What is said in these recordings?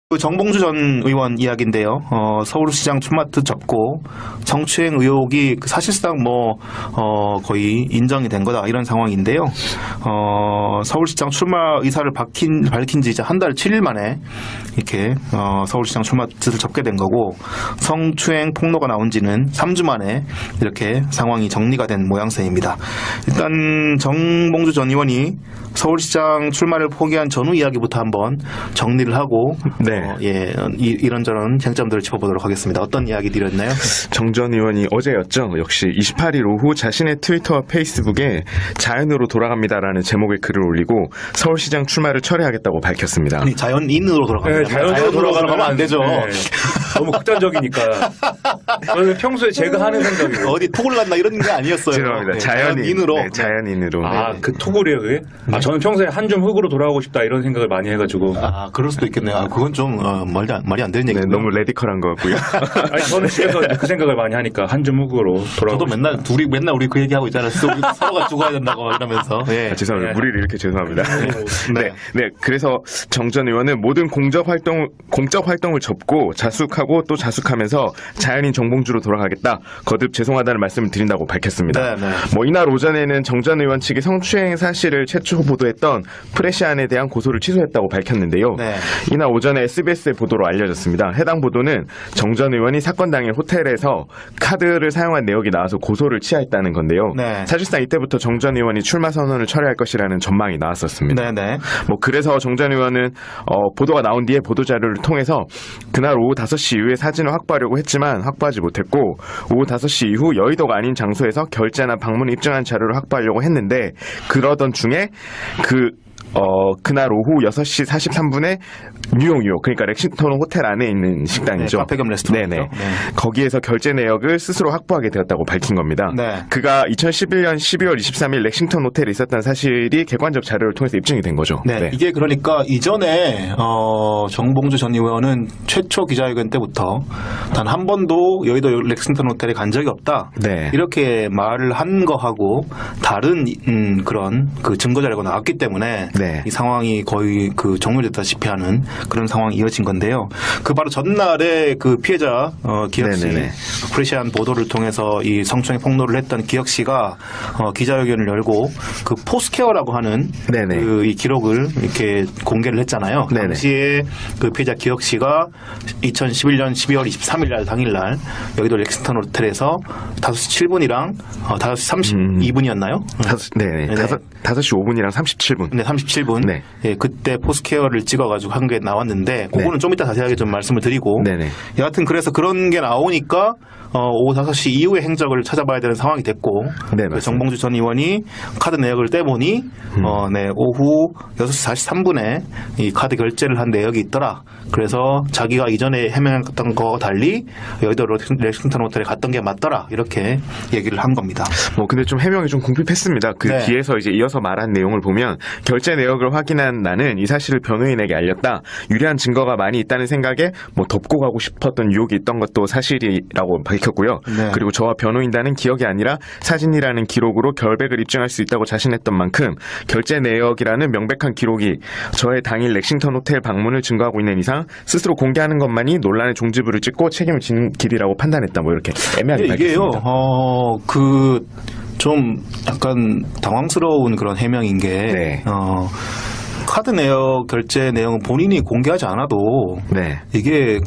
그 정봉주 전 의원 이야기인데요. 서울시장 출마트 접고 성추행 의혹이 사실상 거의 인정이 된 거다 이런 상황인데요. 서울시장 출마 의사를 밝힌 지 이제 한 달 7일 만에 이렇게 서울시장 출마트를 접게 된 거고, 성추행 폭로가 나온 지는 3주 만에 이렇게 상황이 정리가 된 모양새입니다. 일단 정봉주 전 의원이 서울시장 출마를 포기한 전후 이야기부터 한번 정리를 하고 이런저런 쟁점들을 짚어보도록 하겠습니다. 어떤 이야기들이었나요? 정 전 의원이 어제였죠. 역시 28일 오후 자신의 트위터와 페이스북에 자연으로 돌아갑니다라는 제목의 글을 올리고 서울시장 출마를 철회하겠다고 밝혔습니다. 아니, 자연인으로 돌아갑니다. 네, 자연으로 돌아가면 안 되죠. 네. 너무 극단적이니까. 저는 평소에 제가 하는 생각이고. 어디 톡을 났나 이런 게 아니었어요. 죄송합니다. 네, 자연인으로. 네, 자연인으로. 그 톡을이에요, 그게? 저는 평소에 한줌 흙으로 돌아가고 싶다 이런 생각을 많이 해가지고. 그럴 수도 있겠네요. 그건 좀 말이 안 되는 얘기죠. 네, 너무 레디컬한 것 같고요. 아니, 저는 집에서 그 생각을 많이 하니까 한줌 흙으로 돌아가고. 저도 맨날 우리 그 얘기하고 있잖아요. 서로가 죽어야 된다고 이러면서. 네. 죄송합니다. 무리를 이렇게 죄송합니다. 네. 그래서 정 전 의원은 모든 공적 활동을 접고 자숙하고 또 자숙하면서 자연인 정봉주로 돌아가겠다. 거듭 죄송하다는 말씀을 드린다고 밝혔습니다. 네. 이날 오전에는 정 전 의원 측이 성추행 사실을 최초 보도했던 프레시안에 대한 고소를 취소했다고 밝혔는데요. 네. 이날 오전에 SBS의 보도로 알려졌습니다. 해당 보도는 정 전 의원이 사건 당일 호텔에서 카드를 사용한 내역이 나와서 고소를 취하했다는 건데요. 네. 사실상 이때부터 정 전 의원이 출마 선언을 철회할 것이라는 전망이 나왔었습니다. 네. 그래서 정 전 의원은 보도가 나온 뒤에 보도자료를 통해서 그날 오후 5시 이후에 사진을 확보하려고 했지만 확보하지 못했고, 오후 5시 이후 여의도가 아닌 장소에서 결제나 방문을 입증한 자료를 확보하려고 했는데, 그러던 중에 그날 오후 6시 43분에 뉴욕, 그러니까 렉싱턴 호텔 안에 있는 식당이죠. 네, 카페 겸 레스토랑이죠. 네네. 거기에서 결제 내역을 스스로 확보하게 되었다고 밝힌 겁니다. 네. 그가 2011년 12월 23일 렉싱턴 호텔에 있었던 사실이 객관적 자료를 통해서 입증이 된 거죠. 네. 이게 그러니까 이전에 정봉주 전 의원은 최초 기자회견 때부터 단 한 번도 여의도 렉싱턴 호텔에 간 적이 없다. 네. 이렇게 말을 한 거하고 다른 그런 그 증거 자료가 나왔기 때문에 네. 이 상황이 거의 그 정리됐다시피 하는 그런 상황이 이어진 건데요. 그 바로 전날에 그 피해자 기혁 씨, 프레시안 보도를 통해서 이 성추행 폭로를 했던 기혁 씨가 기자회견을 열고 그 포스케어라고 하는 그 이 기록을 이렇게 공개를 했잖아요. 당시에 그 피해자 기혁 씨가 2011년 12월 23일 날 당일날 여의도 렉싱턴 호텔에서 5시 7분이랑 5시 32분이었나요? 5시 5분이랑 37분. 네, 37분. 네. 예, 그때 포스케어를 찍어가지고 한 게 나왔는데, 그거는 좀 이따 자세하게 좀 말씀을 드리고. 여하튼 그래서 그런 게 나오니까, 오후 5시 이후의 행적을 찾아봐야 되는 상황이 됐고, 정봉주 전 의원이 카드 내역을 떼보니, 오후 6시 43분에 이 카드 결제를 한 내역이 있더라. 그래서 자기가 이전에 해명했던 거와 달리 여의도 렉싱턴 호텔에 갔던 게 맞더라. 이렇게 얘기를 한 겁니다. 근데 좀 해명이 좀 궁핍했습니다. 뒤에서 이제 이어서 말한 내용을 보면, 결제 내역을 확인한 나는 이 사실을 변호인에게 알렸다. 유리한 증거가 많이 있다는 생각에 덮고 가고 싶었던 유혹이 있던 것도 사실이라고 밝혔고요. 그리고 저와 변호인단은 기억이 아니라 사진이라는 기록으로 결백을 입증할 수 있다고 자신했던 만큼 결제 내역이라는 명백한 기록이 저의 당일 렉싱턴 호텔 방문을 증거하고 있는 이상 스스로 공개하는 것만이 논란의 종지부를 찍고 책임을 지는 길이라고 판단했다. 이렇게 애매하게 밝혔습니다. 이게요. 좀 약간 당황스러운 그런 해명인 게 카드 내역 결제 내용은 본인이 공개하지 않아도 이게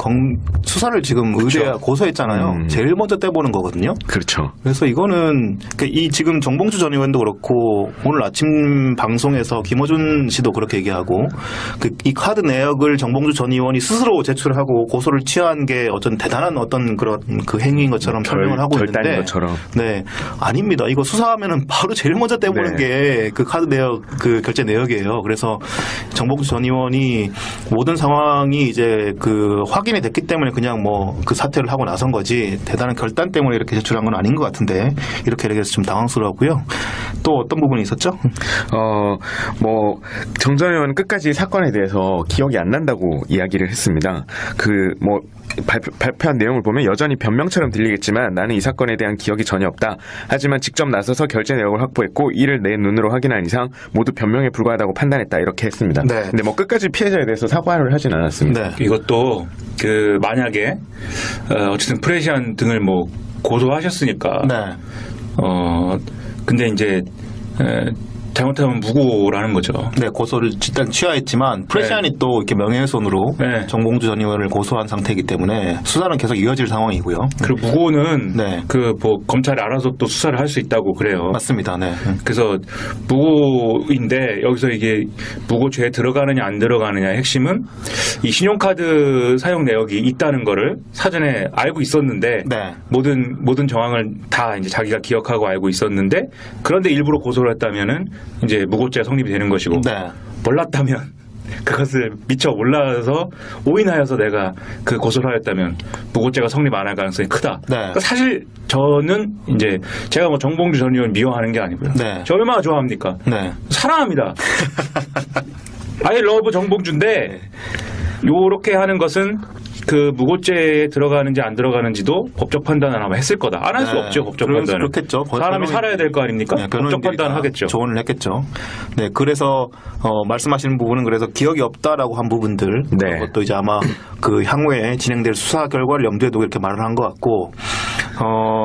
수사를 지금 의뢰 고소했잖아요. 제일 먼저 떼보는 거거든요. 그렇죠. 그래서 이거는 이 지금 정봉주 전 의원도 그렇고 오늘 아침 방송에서 김어준 씨도 그렇게 얘기하고 이 카드 내역을 정봉주 전 의원이 스스로 제출하고 고소를 취한 게 어떤 대단한 어떤 그런 그 행위인 것처럼 설명을 하고 있는데 것처럼. 아닙니다. 이거 수사하면은 바로 제일 먼저 떼보는 게 그 카드 내역 그 결제 내역이에요. 그래서 정봉주 전 의원이 모든 상황이 이제 그 확인이 됐기 때문에 그냥 그 사퇴를 하고 나선 거지 대단한 결단 때문에 이렇게 제출한 건 아닌 것 같은데 이렇게 얘기해서 좀 당황스러웠고요. 또 어떤 부분이 있었죠? 정 전 의원은 끝까지 사건에 대해서 기억이 안 난다고 이야기를 했습니다. 발표한 내용을 보면 여전히 변명처럼 들리겠지만 나는 이 사건에 대한 기억이 전혀 없다. 하지만 직접 나서서 결제 내역을 확보했고 이를 내 눈으로 확인한 이상 모두 변명에 불과하다고 판단했다. 이렇게 이렇게 했습니다. 네. 근데 뭐 끝까지 피해자에 대해서 사과를 하진 않았습니다. 네. 이것도 그 만약에 어쨌든 프레시안 등을 뭐 고소하셨으니까 네. 근데 이제 잘못하면 무고라는 거죠. 네, 고소를 일단 취하했지만 프레시안이 또 이렇게 명예훼손으로 네. 정봉주 전 의원을 고소한 상태이기 때문에 수사는 계속 이어질 상황이고요. 그리고 무고는 네. 그 뭐 검찰이 알아서 또 수사를 할 수 있다고 그래요. 맞습니다. 네. 그래서 무고인데 여기서 이게 무고죄에 들어가느냐 안 들어가느냐의 핵심은 이 신용카드 사용 내역이 있다는 거를 사전에 알고 있었는데 네. 모든 정황을 다 이제 자기가 기억하고 알고 있었는데 그런데 일부러 고소를 했다면은 이제 무고죄가 성립이 되는 것이고 네. 몰랐다면 그것을 미처 몰라서 오인하여서 내가 그 고소를 하였다면 무고죄가 성립 안 할 가능성이 크다. 네. 그러니까 사실 저는 이제 제가 뭐 정봉주 전 의원 미워하는 게 아니고요. 네. 저 얼마나 좋아합니까? 네. 사랑합니다. I love 정봉주인데 요렇게 하는 것은 그 무고죄에 들어가는지 안 들어가는지도 법적 판단을 아마 했을 거다. 안 할 수 네. 없죠. 법적 판단을. 그렇겠죠. 사람이 살아야 될 거 아닙니까? 네, 법적 판단을 하겠죠. 조언을 했겠죠. 네, 그래서 말씀하시는 부분은 그래서 기억이 없다라고 한 부분들 네. 그것도 이제 아마 그 향후에 진행될 수사 결과를 염두에 두고 이렇게 말을 한 것 같고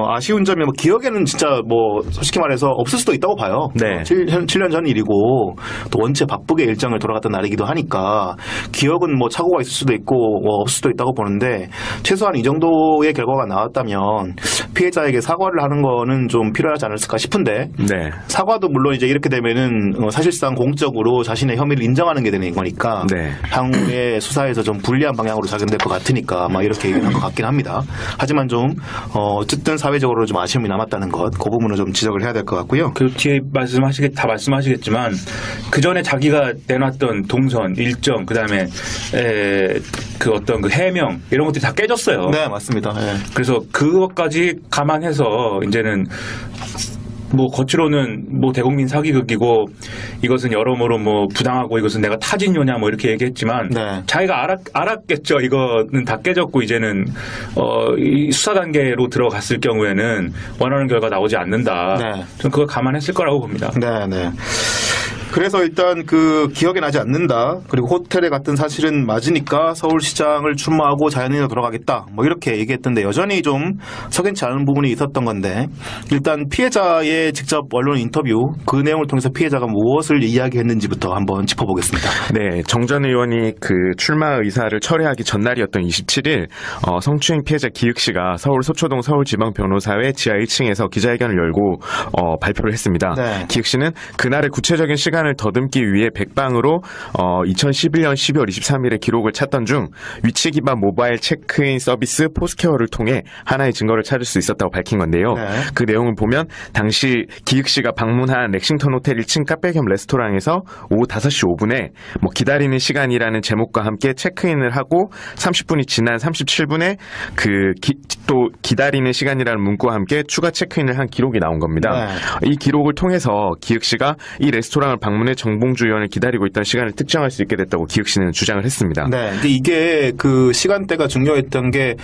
아쉬운 점이 뭐 기억에는 진짜 뭐 솔직히 말해서 없을 수도 있다고 봐요. 네. 7년 전 일이고 또 원체 바쁘게 일정을 돌아갔던 날이기도 하니까 기억은 뭐 착오가 있을 수도 있고 뭐 없을 수도 있다고 보는데 최소한 이 정도의 결과가 나왔다면 피해자에게 사과를 하는 거는 좀 필요하지 않을까 싶은데 네. 사과도 물론 이제 이렇게 되면은 사실상 공적으로 자신의 혐의를 인정하는 게 되는 거니까 네. 향후에 수사에서 좀 불리한 방향으로 작용될 것 같으니까 막 이렇게 얘기한 것 같긴 합니다. 하지만 좀 어쨌든 사회적으로 좀 아쉬움이 남았다는 것, 그 부분을 좀 지적을 해야 될 것 같고요. 그 뒤에 다 말씀하시겠지만 그 전에 자기가 내놨던 동선, 일정, 그다음에 그 어떤 그 해명 이런 것들이 다 깨졌어요. 네, 맞습니다. 네. 그래서 그것까지 감안해서 이제는 뭐 겉으로는 뭐 대국민 사기극이고 이것은 여러모로 뭐 부당하고 이것은 내가 타진요냐 뭐 이렇게 얘기했지만 네. 자기가 알았겠죠. 이거는 다 깨졌고 이제는 이 수사 단계로 들어갔을 경우에는 원하는 결과 나오지 않는다. 네. 저는 그걸 감안했을 거라고 봅니다. 네, 네. 그래서 일단 그 기억에 나지 않는다. 그리고 호텔에 갔던 사실은 맞으니까 서울시장을 출마하고 자연인으로 돌아가겠다. 뭐 이렇게 얘기했던데 여전히 좀 석연치 않은 부분이 있었던 건데 일단 피해자의 직접 언론 인터뷰 그 내용을 통해서 피해자가 무엇을 이야기했는지부터 한번 짚어보겠습니다. 네, 정 전 의원이 그 출마 의사를 철회하기 전날이었던 27일 성추행 피해자 기익 씨가 서울 서초동 서울지방변호사회 지하 1층에서 기자회견을 열고 발표를 했습니다. 네. 기익 씨는 그날의 구체적인 시간을 더듬기 위해 백방으로 2011년 12월 23일에 기록을 찾던 중 위치 기반 모바일 체크인 서비스 포스케어를 통해 하나의 증거를 찾을 수 있었다고 밝힌 건데요. 네. 그 내용을 보면 당시 기익 씨가 방문한 렉싱턴 호텔 1층 카페 겸 레스토랑에서 오후 5시 5분에 뭐 기다리는 시간이라는 제목과 함께 체크인을 하고 30분이 지난 37분에 또 기다리는 시간이라는 문구와 함께 추가 체크인을 한 기록이 나온 겁니다. 네. 이 기록을 통해서 기익 씨가 이 레스토랑을 방문해 정봉주 의원을 기다리고 있던 시간을 특정할 수 있게 됐다고 기익 씨는 주장을 했습니다. 네, 근데 이게 그 시간대가 중요했던 게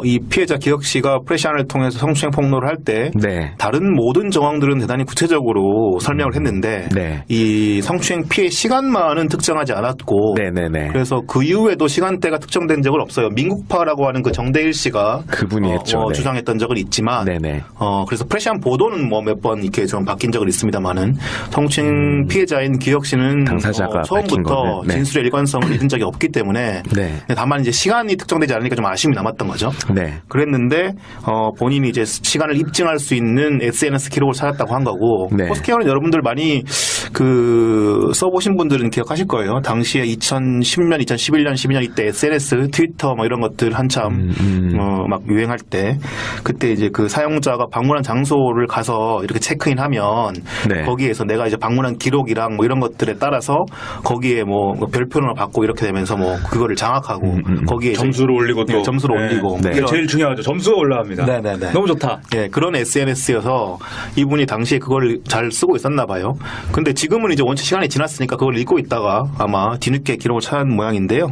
이 피해자 기혁 씨가 프레시안을 통해서 성추행 폭로를 할 때 네. 다른 모든 정황들은 대단히 구체적으로 설명을 했는데 네. 이 성추행 피해 시간만은 특정하지 않았고 네네네. 그래서 그 이후에도 시간대가 특정된 적은 없어요. 민국파라고 하는 그 정대일 씨가 그분이 했죠. 네. 주장했던 적은 있지만 네네. 그래서 프레시안 보도는 뭐 몇 번 이렇게 좀 바뀐 적은 있습니다만은 성추행 피해자인 기혁 씨는 당사자가 밝힌 처음부터 거는, 네. 진술의 일관성을 잃은 적이 없기 때문에 네. 다만 이제 시간이 특정되지 않으니까 좀 아쉬움이 남았던 거죠. 네. 그랬는데 본인이 이제 시간을 입증할 수 있는 SNS 기록을 찾았다고 한 거고 네. 포스케어는 여러분들 많이 써보신 분들은 기억하실 거예요. 당시에 2010년, 2011년, 12년 이때 SNS, 트위터 뭐 이런 것들 한참 막 유행할 때 그때 이제 그 사용자가 방문한 장소를 가서 이렇게 체크인하면 네. 거기에서 내가 이제 방문한 기록이랑 뭐 이런 것들에 따라서 거기에 뭐 별표를 받고 이렇게 되면서 뭐 그거를 장악하고 거기에 점수를 올리고 또 점수를 올리고 네. 이게 제일 중요하죠. 점수가 올라갑니다. 네네네. 너무 좋다. 예, 그런 SNS여서 이분이 당시에 그걸 잘 쓰고 있었나 봐요. 근데 지금은 이제 원체 시간이 지났으니까 그걸 읽고 있다가 아마 뒤늦게 기록을 찾은 모양인데요.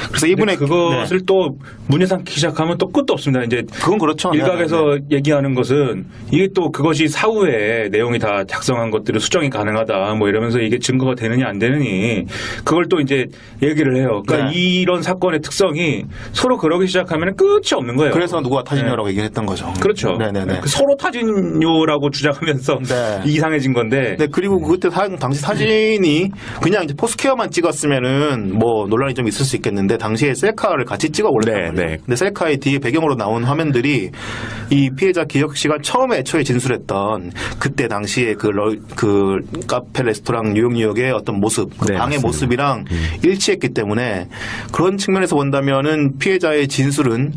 그래서 이분의 그것을 또 문제 삼기 시작하면 또 끝도 없습니다. 그러니까 이제 그건 그렇죠. 일각에서 얘기하는 것은 이게 또 그것이 사후에 내용이 다 작성한 것들을 수정이 가능하다 뭐 이러면서 이게 증거가 되느냐 안 되느니 그걸 또 이제 얘기를 해요. 그러니까 이런 사건의 특성이 서로 그러기 시작하면 끝이 없는 거예요. 그래서 누가 타진요라고 얘기를 했던 거죠. 그렇죠. 네네네. 서로 타진요라고 주장하면서 이상해진 건데. 네, 그리고 그때 당시 사진이 그냥 이제 포스케어만 찍었으면은 뭐 논란이 좀 있을 수 있겠는데 당시에 셀카를 같이 찍어 올렸단 말이에요. 근데 셀카의 뒤에 배경으로 나온 화면들이 이 피해자 기혁 씨가 처음에 애초에 진술했던 그때 당시에 그 카페 레스토랑 뉴욕의 어떤 모습, 그 방의 맞습니다. 모습이랑 일치했기 때문에 그런 측면에서 본다면은 피해자의 진술은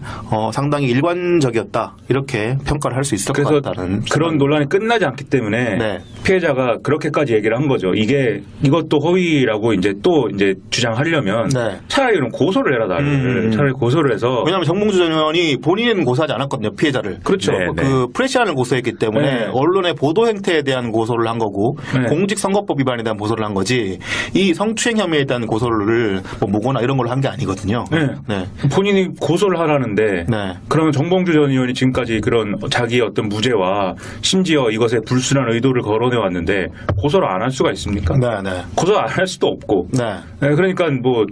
상당히 일관적이었다 이렇게 평가를 할 수 있을 것 같다는 그런 논란이 끝나지 않기 때문에 네. 피해자가 그렇게까지 얘기를 한 거죠. 이것도 허위라고 이제 또 이제 주장하려면 네. 차라리 그럼 고소를 해라 나를. 차라리 고소를 해서. 왜냐하면 정봉주 전 의원이 본인은 고소하지 않았거든요. 피해자를. 그렇죠. 네, 그 프레시안을 고소했기 때문에 네. 언론의 보도 행태에 대한 고소를 한 거고 네. 공직선거법 위반에 대한 고소를 한 거지 이 성추행 혐의에 대한 고소를 뭐 무고나 이런 걸로 한 게 아니거든요. 네. 본인이 고소를 하라는데 네. 그러면 정봉주 전 의원이 지금까지 그런 자기의 어떤 무죄와 심지어 이것에 불순한 의도를 거론해 왔는데 고소를 안 할 수가 있습니까? 네. 고소 안 할 수도 없고. 네. 그러니까 뭐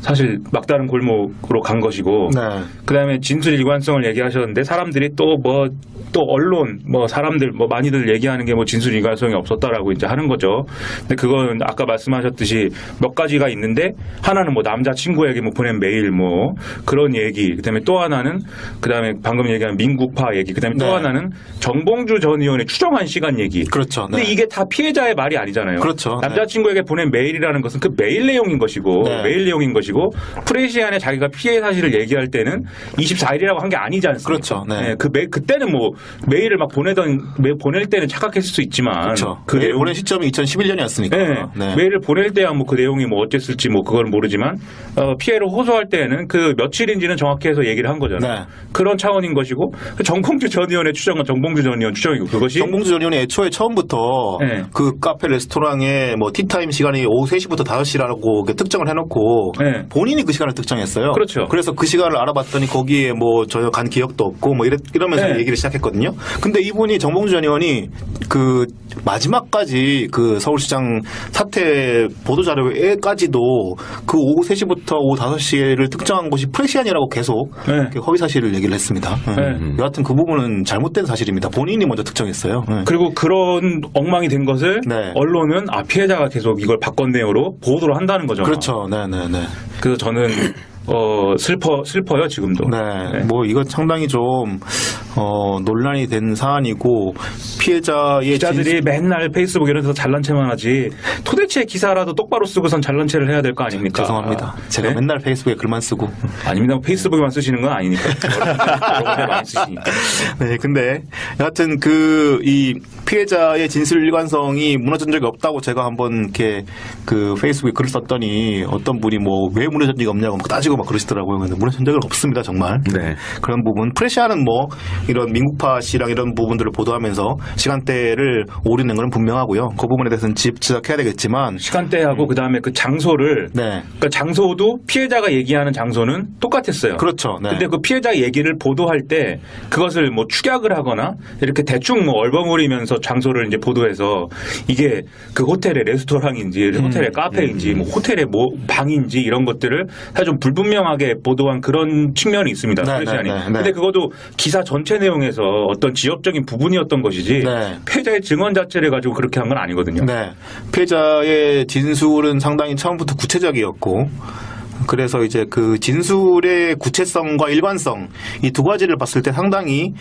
사실 막다른 골목으로 간 것이고. 네. 그다음에 진술 일관성을 얘기하셨는데 사람들이 또 언론 사람들 많이들 얘기하는 게 진술 일관성이 없었다라고 이제 하는 거죠. 근데 그건 아까 말씀하셨듯이 몇 가지가 있는데 하나는 남자 친구에게 보낸 메일 그런 얘기. 그다음에 또 하나는 그다음에 방금 얘기한 민국파 얘기. 그다음에 또 네. 하나는 정봉주 전 의원의 추정한 시간 얘기. 그렇죠. 네. 근데 이게 다 피해자의 말이 아니잖아요. 그렇죠. 남자친구에게 보낸 메일이라는 것은 그 메일 내용인 것이고 메일 내용인 것이고 프레시안에 자기가 피해 사실을 얘기할 때는 24일이라고 한 게 아니지 않습니까? 그렇죠. 네. 그때는 메일을 막 보낼 때는 착각했을 수 있지만 그렇죠. 그 메일 내용 보낸 시점이 2011년이었으니까. 네. 메일을 보낼 때야 그 내용이 어땠을지 그걸 모르지만 피해를 호소할 때는 그 며칠인지는 정확히 해서 얘기를 한 거잖아요. 네. 그런 차원인 것이고 정봉주 전 의원의 추정은 정봉주 전 의원 추정이고 그것이 정봉주 전 의원이 애초에 처음부터 네. 그 카페 레스토랑에 티타임 시간이 오후 3시부터 5시라고 특정을 해놓고 네. 본인이 그 시간을 특정했어요. 그렇죠. 그래서 그 시간을 알아봤더니 거기에 전혀 간 기억도 없고 이러면서 네. 얘기를 시작했거든요. 근데 이분이 정봉주 전 의원이 그 마지막까지 그 서울시장 사태 보도자료에까지도 그 오후 3시부터 오후 5시를 특정한 곳이 프레시안이라고 계속 네. 허위 사실을 얘기를 했습니다. 여하튼 그 부분은 잘못된 사실입니다. 본인이 먼저 특정했어요. 그리고 그런 엉망이 된 것을 네. 언론은 피해자가 계속 이걸 바꿨네요로 보도를 한다는 거죠. 그렇죠. 네네네. 그래서 저는 슬퍼요 지금도. 네. 네. 이건 상당히 좀 논란이 된 사안이고 피해자의 기자들이 맨날 페이스북 이런 데서 잘난 체만 하지 도대체 기사라도 똑바로 쓰고선 잘난 체를 해야 될 거 아닙니까? 죄송합니다. 제가 네? 맨날 페이스북에 글만 쓰고. 아닙니다. 페이스북에만 쓰시는 건 아니니까. 여러 개 많이 쓰시니까. 네, 근데 여하튼 이 피해자의 진술 일관성이 무너진 적이 없다고 제가 한번 이렇게 그 페이스북에 글을 썼더니 어떤 분이 왜 무너진 적이 없냐고 따지고 막 그러시더라고요. 근데 무너진 적은 없습니다, 정말. 네. 그런 부분. 프레시아는 이런 민국파 씨랑 이런 부분들을 보도하면서 시간대를 오류낸 건 분명하고요. 그 부분에 대해서는 지적해야 되겠지만 시간대하고 그다음에 그 장소를 네. 그러니까 장소도 피해자가 얘기하는 장소는 똑같았어요. 그렇죠. 네. 근데 그 피해자 얘기를 보도할 때 그것을 축약을 하거나 이렇게 대충 얼버무리면서 장소를 이제 보도해서 이게 그 호텔의 레스토랑인지 호텔의 카페인지 호텔의 방인지 이런 것들을 사실 좀 불분명하게 보도한 그런 측면이 있습니다. 네, 프레시안이. 네, 네, 네. 근데 그것도 기사 전체 내용에서 어떤 지역적인 부분이었던 것이지 네. 피해자의 증언 자체를 가지고 그렇게 한 건 아니거든요. 네. 피해자의 진술은 상당히 처음부터 구체적이었고 그래서 이제 그 진술의 구체성과 일관성 이 두 가지를 봤을 때 상당히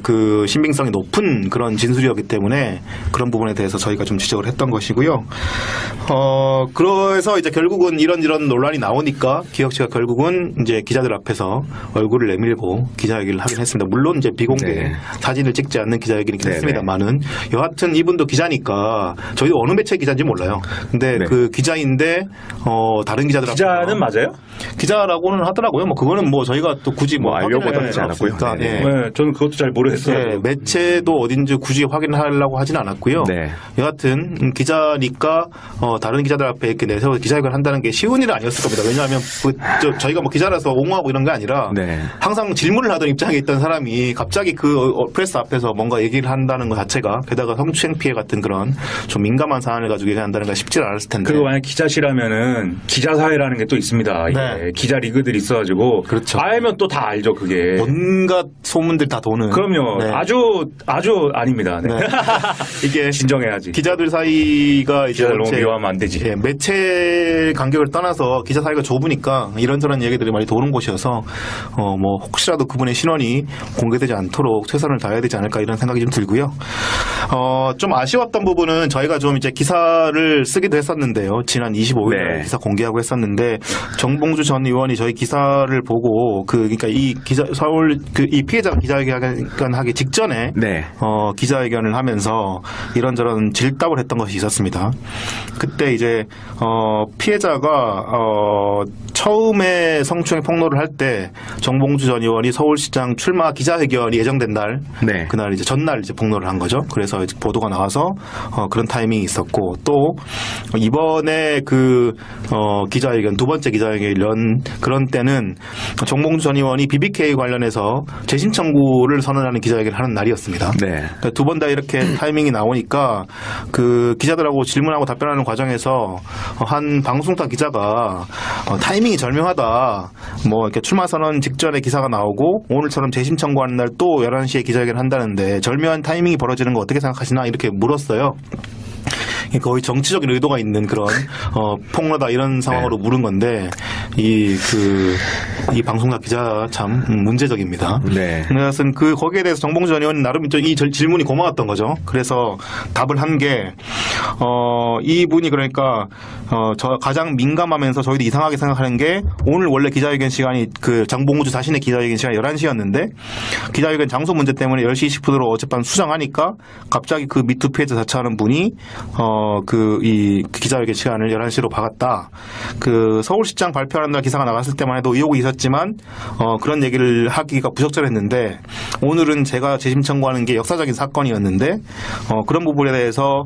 그 신빙성이 높은 그런 진술이었기 때문에 그런 부분에 대해서 저희가 좀 지적을 했던 것이고요. 그래서 이제 결국은 이런 논란이 나오니까 기혁 씨가 결국은 이제 기자들 앞에서 얼굴을 내밀고 기자회견을 하긴 했습니다. 물론 이제 비공개 네. 사진을 찍지 않는 기자회견이긴 네, 했습니다만은 여하튼 이분도 기자니까 저희도 어느 매체 기자인지 몰라요. 근데 네. 그 기자인데 다른 기자들 기자는 맞아요? 기자라고는 하더라고요. 뭐 그거는 뭐 저희가 또 굳이 뭐 알려고 확인을 하지 할 않았고요. 없으니까. 네. 예. 네, 저는 그것도 잘 모르겠어요. 네, 매체도 어딘지 굳이 확인하려고 하진 않았고요. 네. 여하튼 기자니까 다른 기자들 앞에 이렇게 내세워서 기자회견을 한다는 게 쉬운 일은 아니었을 겁니다. 왜냐하면 저희가 뭐 기자라서 옹호하고 이런 게 아니라 네. 항상 질문을 하던 입장에 있던 사람이 갑자기 그 프레스 앞에서 뭔가 얘기를 한다는 것 자체가 게다가 성추행 피해 같은 그런 좀 민감한 사안을 가지고 얘기한다는 건 쉽지 않았을 텐데. 그리고 만약 기자시라면은 기자 사회라는 게 또 있습니다. 네. 기자 리그들이 있어가지고 그렇죠. 알면 또 다 알죠 그게. 온갖 소문들 다 도는. 그럼요. 네. 아주 아닙니다. 네. 네. 이게 진정해야지. 기자들 사이가 이제 기자들 너무 원체 미워하면 안 되지. 예, 매체 간격을 떠나서 기자 사이가 좁으니까 이런저런 얘기들이 많이 도는 곳이어서 뭐 혹시라도 그분의 신원이 공개되지 않도록 최선을 다해야 되지 않을까 이런 생각이 좀 들고요. 좀 아쉬웠던 부분은 저희가 좀 이제 기사를 쓰기도 했었는데요. 지난 25일 네. 기사 공개하고 했었는데 정봉주 전 의원이 저희 기사를 보고 그러니까 이 기자 서울 이 피해자가 기자회견 하기 직전에 네. 기자회견을 하면서 이런저런 질답을 했던 것이 있었습니다. 그때 이제 피해자가 처음에 성추행 폭로를 할 때 정봉주 전 의원이 서울시장 출마 기자회견이 예정된 날, 네. 그날 이제 전날 이제 폭로를 한 거죠. 그래서 이제 보도가 나와서 그런 타이밍이 있었고 또 이번에 기자회견 두 번째 기자회견 그런 때는 정봉주 전 의원이 BBK 관련해서 재심 청구를 선언하는 기자회견을 하는 날이었습니다. 네. 두 번 다 이렇게 타이밍이 나오니까 그 기자들하고 질문하고 답변하는 과정에서 한 방송사 기자가 타이밍이 절묘하다. 뭐 이렇게 출마 선언 직전에 기사가 나오고 오늘처럼 재심 청구하는 날 또 11시에 기자회견을 한다는데 절묘한 타이밍이 벌어지는 거 어떻게 생각하시나 이렇게 물었어요. 거의 정치적인 의도가 있는 그런 폭로다 이런 상황으로 물은 건데 이 방송사 기자 참 문제적입니다. 네. 그래서 거기에 대해서 정봉주 전 의원은 나름 이 질문이 고마웠던 거죠. 그래서 답을 한 게 이분이 그러니까 저 가장 민감하면서 저희도 이상하게 생각하는 게 오늘 원래 기자회견 시간이 그 정봉주 자신의 기자회견 시간이 11시였는데 기자회견 장소 문제 때문에 10시 20분으로 어젯밤 수정하니까 갑자기 그 미투 피해자 자처하는 분이 이 기자회견 시간을 11시로 박았다. 그 서울시장 발표하는 날 기사가 나갔을 때만 해도 의혹이 있었지만 그런 얘기를 하기가 부적절했는데 오늘은 제가 재심 청구하는 게 역사적인 사건이었는데 그런 부분에 대해서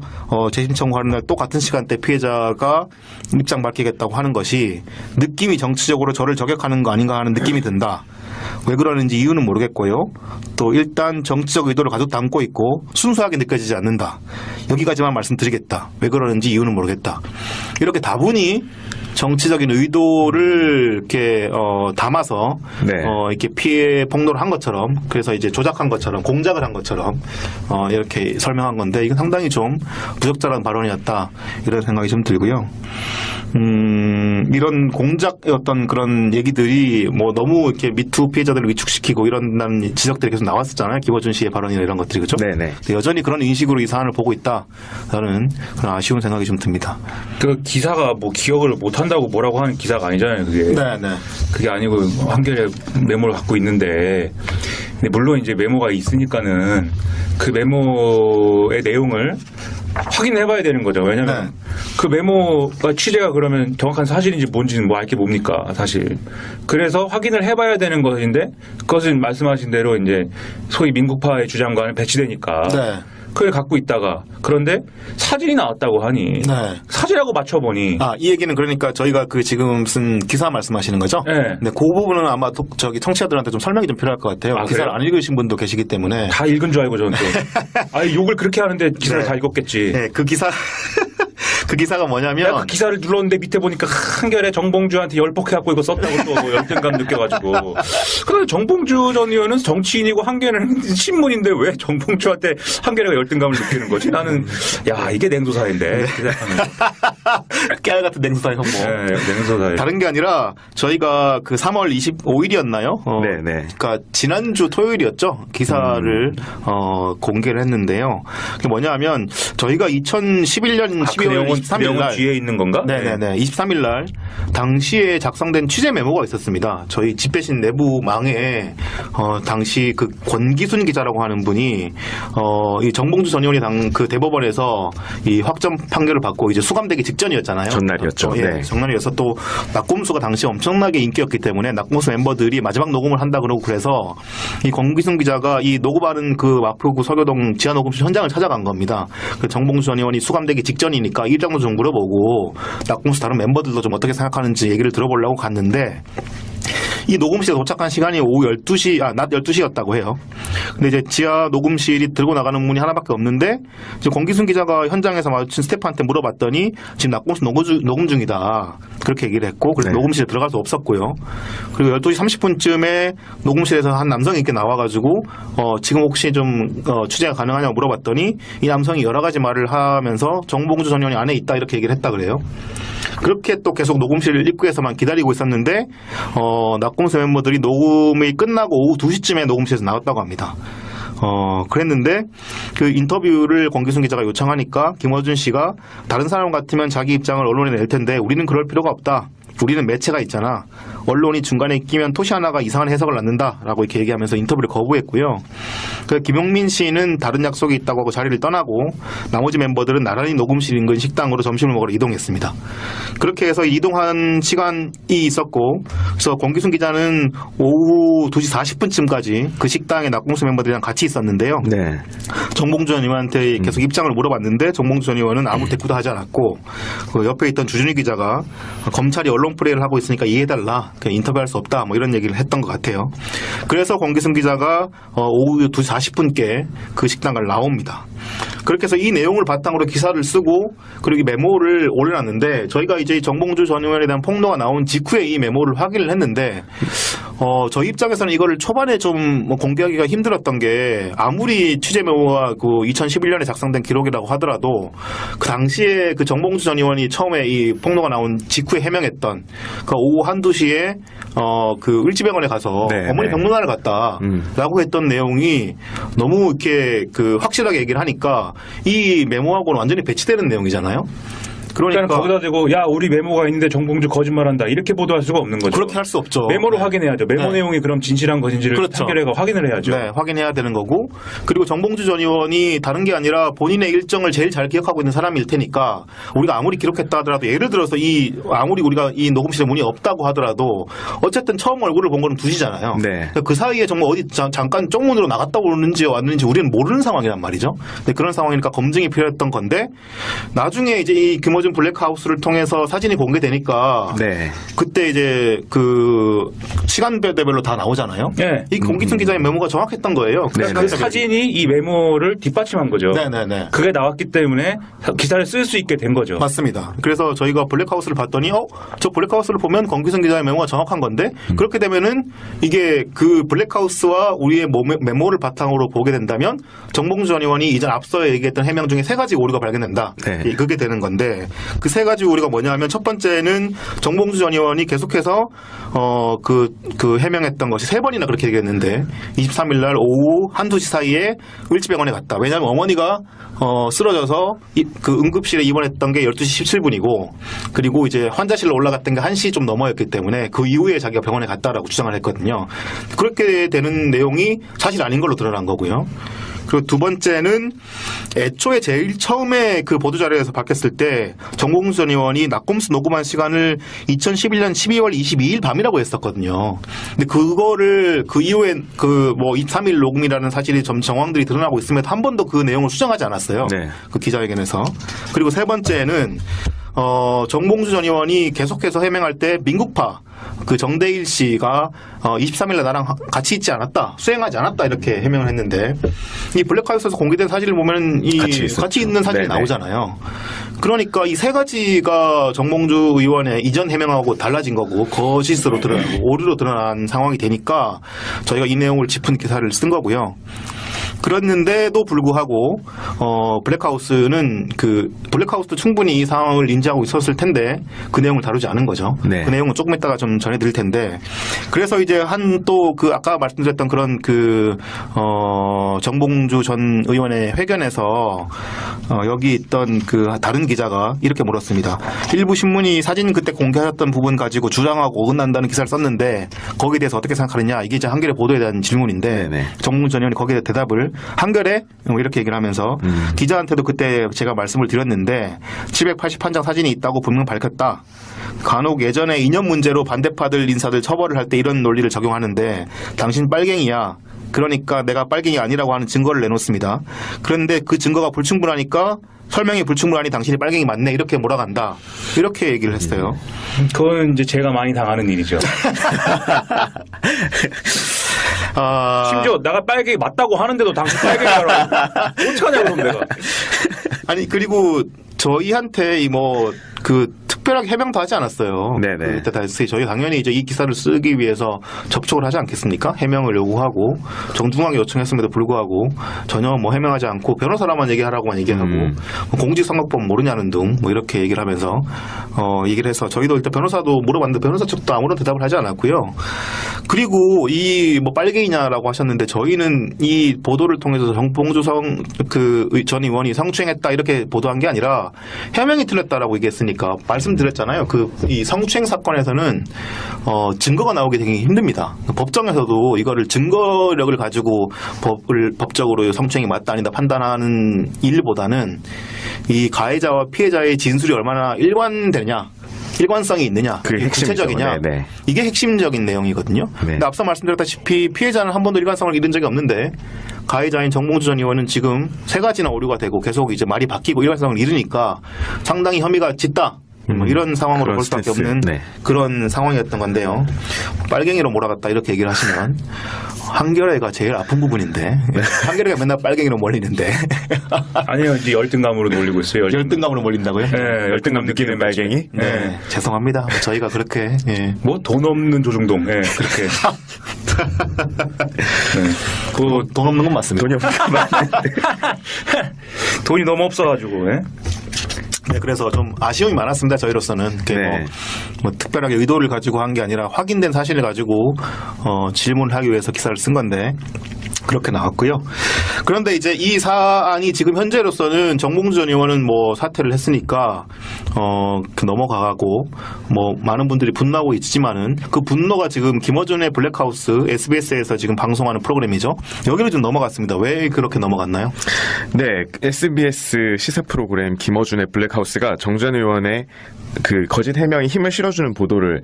재심 청구하는 날 똑같은 시간대 피해자가 입장 밝히겠다고 하는 것이 느낌이 정치적으로 저를 저격하는 거 아닌가 하는 느낌이 든다. 왜 그러는지 이유는 모르겠고요. 또 일단 정치적 의도를 가득 담고 있고 순수하게 느껴지지 않는다. 여기까지만 말씀드리겠다. 왜 그러는지 이유는 모르겠다. 이렇게 다분히 정치적인 의도를 이렇게 담아서 네. 이렇게 피해 폭로를 한 것처럼 그래서 이제 조작한 것처럼 공작을 한 것처럼 이렇게 설명한 건데 이건 상당히 좀 부적절한 발언이었다 이런 생각이 좀 들고요. 이런 공작의 어떤 그런 얘기들이 뭐 너무 이렇게 미투 피해자들을 위축시키고 이런다는 지적들이 계속 나왔었잖아요. 김어준 씨의 발언이나 이런 것들이 그렇죠. 네네. 여전히 그런 인식으로 이 사안을 보고 있다라는 그런 아쉬운 생각이 좀 듭니다. 그 기사가 뭐 기억을 못 한다고 뭐라고 하는 기사가 아니잖아요. 그게. 네. 그게 아니고 한겨레 메모를 갖고 있는데 근데 물론 이제 메모가 있으니까는 그 메모의 내용을 확인해봐야 되는 거죠. 왜냐하면 네. 그 메모가 취재가 그러면 정확한 사실인지 뭔지는 뭐 알 게 뭡니까 사실. 그래서 확인을 해봐야 되는 것인데 그것은 말씀하신 대로 이제 소위 민국파의 주장과는 배치되니까. 네. 그걸 갖고 있다가 그런데 사진이 나왔다고 하니 네. 사진하고 맞춰보니 이 얘기는 그러니까 저희가 그 지금 쓴 기사 말씀하시는 거죠? 네. 그 부분은 아마 청취자들한테 좀 설명이 좀 필요할 것 같아요. 기사를 그래요? 안 읽으신 분도 계시기 때문에. 다 읽은 줄 알고 저는 또 아니 욕을 그렇게 하는데 기사를 네. 다 읽었겠지. 네, 그 기사. 그 기사가 뭐냐면 내가 그 기사를 눌렀는데 밑에 보니까 한겨레 정봉주한테 열폭해갖고 이거 썼다고 또 열등감 느껴가지고. 근데 정봉주 전 의원은 정치인이고 한겨레는 신문인데 왜 정봉주한테 한겨레가 열등감을 느끼는 거지? 나는 야 이게 냉소사인데. 깨알 같은 냉소사의 혐오. 네, 냉소사에. 다른 게 아니라 저희가 그 3월 25일이었나요? 네네. 그러니까 지난주 토요일이었죠. 기사를 공개를 했는데요. 그게 뭐냐면 저희가 2011년 그 12월 내용은 내용은 날 뒤에 있는 건가? 네네네. 23일 날 당시에 작성된 취재 메모가 있었습니다. 저희 집배신 내부망에 당시 그 권기순 기자라고 하는 분이 이 정봉주 전 의원이 그 대법원에서 이 확정 판결을 받고 이제 수감되기 직전이었잖아요. 전날이었죠. 예, 네. 전날이어서 또 낙곰수가 당시 엄청나게 인기였기 때문에 낙곰수 멤버들이 마지막 녹음을 한다 그러고 그래서 이 권기순 기자가 이 녹음하는 그 마포구 서교동 지하 녹음실 현장을 찾아간 겁니다. 그 정봉주 전 의원이 수감되기 직전이니까 일정도 좀 물어보고 낙곰수 다른 멤버들도 좀 어떻게 생각하는지 얘기를 들어보려고 갔는데 이 녹음실에 도착한 시간이 오후 12시, 낮 12시였다고 해요. 근데 이제 지하 녹음실이 들고 나가는 문이 하나밖에 없는데, 지금 권기순 기자가 현장에서 마주친 스태프한테 물어봤더니, 지금 낙곰수 녹음 중이다. 그렇게 얘기를 했고, 그래서 네. 녹음실에 들어갈 수 없었고요. 그리고 12시 30분쯤에 녹음실에서 한 남성이 이렇게 나와가지고, 지금 혹시 좀, 취재가 가능하냐고 물어봤더니, 이 남성이 여러 가지 말을 하면서 정봉주 전 의원이 안에 있다. 이렇게 얘기를 했다 그래요. 그렇게 또 계속 녹음실 입구에서만 기다리고 있었는데 낙곰수 멤버들이 녹음이 끝나고 오후 2시쯤에 녹음실에서 나왔다고 합니다. 그랬는데 그 인터뷰를 권기순 기자가 요청하니까 김어준 씨가 다른 사람 같으면 자기 입장을 언론에 낼 텐데 우리는 그럴 필요가 없다. 우리는 매체가 있잖아. 언론이 중간에 끼면 토시 하나가 이상한 해석을 낳는다라고 이렇게 얘기하면서 인터뷰를 거부했고요. 그 김용민 씨는 다른 약속이 있다고 하고 자리를 떠나고 나머지 멤버들은 나란히 녹음실 인근 식당으로 점심을 먹으러 이동했습니다. 그렇게 해서 이동한 시간이 있었고 그래서 권기순 기자는 오후 2시 40분쯤까지 그 식당에 낙곰수 멤버들이랑 같이 있었는데요. 네. 정봉주 전 의원한테 계속 입장을 물어봤는데 정봉주 전 의원은 아무 대꾸도 하지 않았고 그 옆에 있던 주준희 기자가 검찰이 언론 플레이를 하고 있으니까 이해해달라. 그냥 인터뷰할 수 없다. 뭐 이런 얘기를 했던 것 같아요. 그래서 권기순 기자가 오후 2시 40분께 그 식당을 나옵니다. 그렇게 해서 이 내용을 바탕으로 기사를 쓰고 그리고 이 메모를 올려놨는데 저희가 이제 정봉주 전 의원에 대한 폭로가 나온 직후에 이 메모를 확인을 했는데 저희 입장에서는 이거를 초반에 좀 뭐 공개하기가 힘들었던 게 아무리 취재 메모가 그 2011년에 작성된 기록이라고 하더라도 그 당시에 그 정봉주 전 의원이 처음에 이 폭로가 나온 직후에 해명했던 그 오후 1~2시에 그 을지병원에 가서 네, 어머니 네. 병문안을 갔다라고 했던 내용이 너무 이렇게 그 확실하게 얘기를 하니까 이 메모하고는 완전히 배치되는 내용이잖아요. 그러니까 거기다 대고 야 우리 메모가 있는데 정봉주 거짓말한다 이렇게 보도할 수가 없는 거죠. 그렇게 할 수 없죠. 메모로 네. 확인해야죠. 메모 네. 내용이 그럼 진실한 것인지를 그렇죠. 판결회가 확인을 해야죠. 네, 확인해야 되는 거고 그리고 정봉주 전 의원이 다른 게 아니라 본인의 일정을 제일 잘 기억하고 있는 사람일 테니까 우리가 아무리 기록했다 하더라도 예를 들어서 아무리 우리가 이 녹음실에 문이 없다고 하더라도 어쨌든 처음 얼굴을 본 거는 2시잖아요. 네. 그 사이에 정말 어디 잠깐 쪽문으로 나갔다 오는지 왔는지 우리는 모르는 상황이란 말이죠. 근데 그런 상황이니까 검증이 필요했던 건데 나중에 이제 이 김어준 블랙하우스를 통해서 사진이 공개되니까 네. 그때 이제 그 시간대별로 다 나오잖아요. 네. 이 권기순 기자의 메모가 정확했던 거예요. 네, 그 네. 사진이 이 메모를 뒷받침한 거죠. 네네네. 그게 나왔기 때문에 기사를 쓸 수 있게 된 거죠. 맞습니다. 그래서 저희가 블랙하우스를 봤더니 저 블랙하우스를 보면 권기순 기자의 메모가 정확한 건데 그렇게 되면은 이게 그 블랙하우스와 우리의 메모를 바탕으로 보게 된다면 정봉주 전 의원이 이전 앞서 얘기했던 해명 중에 3가지 오류가 발견된다. 네. 그게 되는 건데 그 3가지 오류가 뭐냐 하면 첫 번째는 정봉주 전 의원이 계속해서 그 해명했던 것이 3번이나 그렇게 얘기했는데 23일 날 오후 1~2시 사이에 을지병원에 갔다. 왜냐하면 어머니가 쓰러져서 그 응급실에 입원했던 게 12시 17분이고 그리고 이제 환자실로 올라갔던 게 1시 좀 넘어였기 때문에 그 이후에 자기가 병원에 갔다라고 주장을 했거든요. 그렇게 되는 내용이 사실 아닌 걸로 드러난 거고요. 그리고 두 번째는 애초에 제일 처음에 그 보도자료에서 밝혔을 때 정봉주 전 의원이 낙곰수 녹음한 시간을 2011년 12월 22일 밤이라고 했었거든요. 근데 그거를 그 이후에 그 뭐 23일 녹음이라는 사실이 좀 정황들이 드러나고 있음에도 한 번도 그 내용을 수정하지 않았어요. 네. 그 기자회견에서. 그리고 세 번째는 정봉주 전 의원이 계속해서 해명할 때 민국파 그 정대일 씨가 23일날 나랑 같이 있지 않았다, 수행하지 않았다 이렇게 해명을 했는데 이 블랙하우스에서 공개된 사진을 보면 같이 있는 사진이 네네. 나오잖아요. 그러니까 이 3가지가 정봉주 의원의 이전 해명하고 달라진 거고 거짓으로 드러나고 오류로 드러난 상황이 되니까 저희가 이 내용을 짚은 기사를 쓴 거고요. 그랬는데도 불구하고 블랙하우스도 충분히 이 상황을 인지하고 있었을 텐데 그 내용을 다루지 않은 거죠. 네. 그 내용은 조금 이따가 좀 좀 전해드릴 텐데 그래서 이제 한 또 그 아까 말씀드렸던 그런 정봉주 전 의원의 회견에서 여기 있던 그 다른 기자가 이렇게 물었습니다. 일부 신문이 사진 그때 공개하셨던 부분 가지고 주장하고 어긋난다는 기사를 썼는데 거기에 대해서 어떻게 생각하느냐 이게 이제 한겨레 보도에 대한 질문인데 네네. 정봉주 전 의원이 거기에 대답을 한겨레 이렇게 얘기를 하면서 기자한테도 그때 제가 말씀을 드렸는데 781장 사진이 있다고 분명 밝혔다. 간혹 예전에 이념 문제로 반대파들 인사들 처벌을 할 때 이런 논리를 적용하는데 당신 빨갱이야. 그러니까 내가 빨갱이 아니라고 하는 증거를 내놓습니다. 그런데 그 증거가 불충분하니까 설명이 불충분하니 당신이 빨갱이 맞네 이렇게 몰아간다. 이렇게 얘기를 했어요. 그건 이제 제가 많이 당하는 일이죠. 심지어 내가 빨갱이 맞다고 하는데도 당신 빨갱이라고 어떡하냐 그럼 내가. 아니 그리고 저희한테 특별하게 해명도 하지 않았어요. 네네. 그때 저희 당연히 이제 이 기사를 쓰기 위해서 접촉을 하지 않겠습니까? 해명을 요구하고 정중하게 요청했음에도 불구하고 전혀 해명하지 않고 변호사라만 얘기하라고만 얘기하고 공직선거법 모르냐는 등 이렇게 얘기를 하면서 얘기를 해서 저희도 일단 변호사도 물어봤는데 변호사 측도 아무런 대답을 하지 않았고요. 그리고 이 빨갱이냐라고 하셨는데 저희는 이 보도를 통해서 정봉주 전 의원이 성추행했다 이렇게 보도한 게 아니라 해명이 틀렸다라고 얘기했으니까 말씀드렸잖아요. 이 성추행 사건에서는 증거가 나오기 되게 힘듭니다. 법정에서도 이거를 증거력을 가지고 법적으로 성추행이 맞다 아니다 판단하는 일보다는 이 가해자와 피해자의 진술이 얼마나 일관성이 있느냐, 그게 구체적이냐, 네. 이게 핵심적인 내용이거든요. 네. 근데 앞서 말씀드렸다시피 피해자는 한 번도 일관성을 잃은 적이 없는데 가해자인 정봉주 전 의원은 지금 3가지나 오류가 되고 계속 이제 말이 바뀌고 일관성을 잃으니까 상당히 혐의가 짙다. 이런 상황으로 볼 수밖에 없는 네. 그런 상황이었던 건데요. 빨갱이로 몰아갔다 이렇게 얘기를 하시면 한겨레가 제일 아픈 부분인데 한겨레가 맨날 빨갱이로 몰리는데 아니요 이제 열등감으로 몰리고 있어요. 열등감으로 몰린다고요? 네, 열등감 느끼는 빨갱이. 네, 죄송합니다. 저희가 그렇게 돈 없는 조중동. 네, 그렇게. 네. 돈 없는 건 맞습니다. 돈이 없는데. 돈이 너무 없어가지고. 예? 네, 그래서 좀 아쉬움이 많았습니다. 저희로서는 네. 특별하게 의도를 가지고 한 게 아니라 확인된 사실을 가지고 질문을 하기 위해서 기사를 쓴 건데 그렇게 나왔고요. 그런데 이제 이 사안이 지금 현재로서는 정봉주 전 의원은 사퇴를 했으니까 넘어가고 많은 분들이 분노하고 있지만은 그 분노가 지금 김어준의 블랙하우스 SBS에서 지금 방송하는 프로그램이죠. 여기로 좀 넘어갔습니다. 왜 그렇게 넘어갔나요? 네, SBS 시사 프로그램 김어준의 블랙하우스가 정 전 의원의 그 거짓 해명에 힘을 실어주는 보도를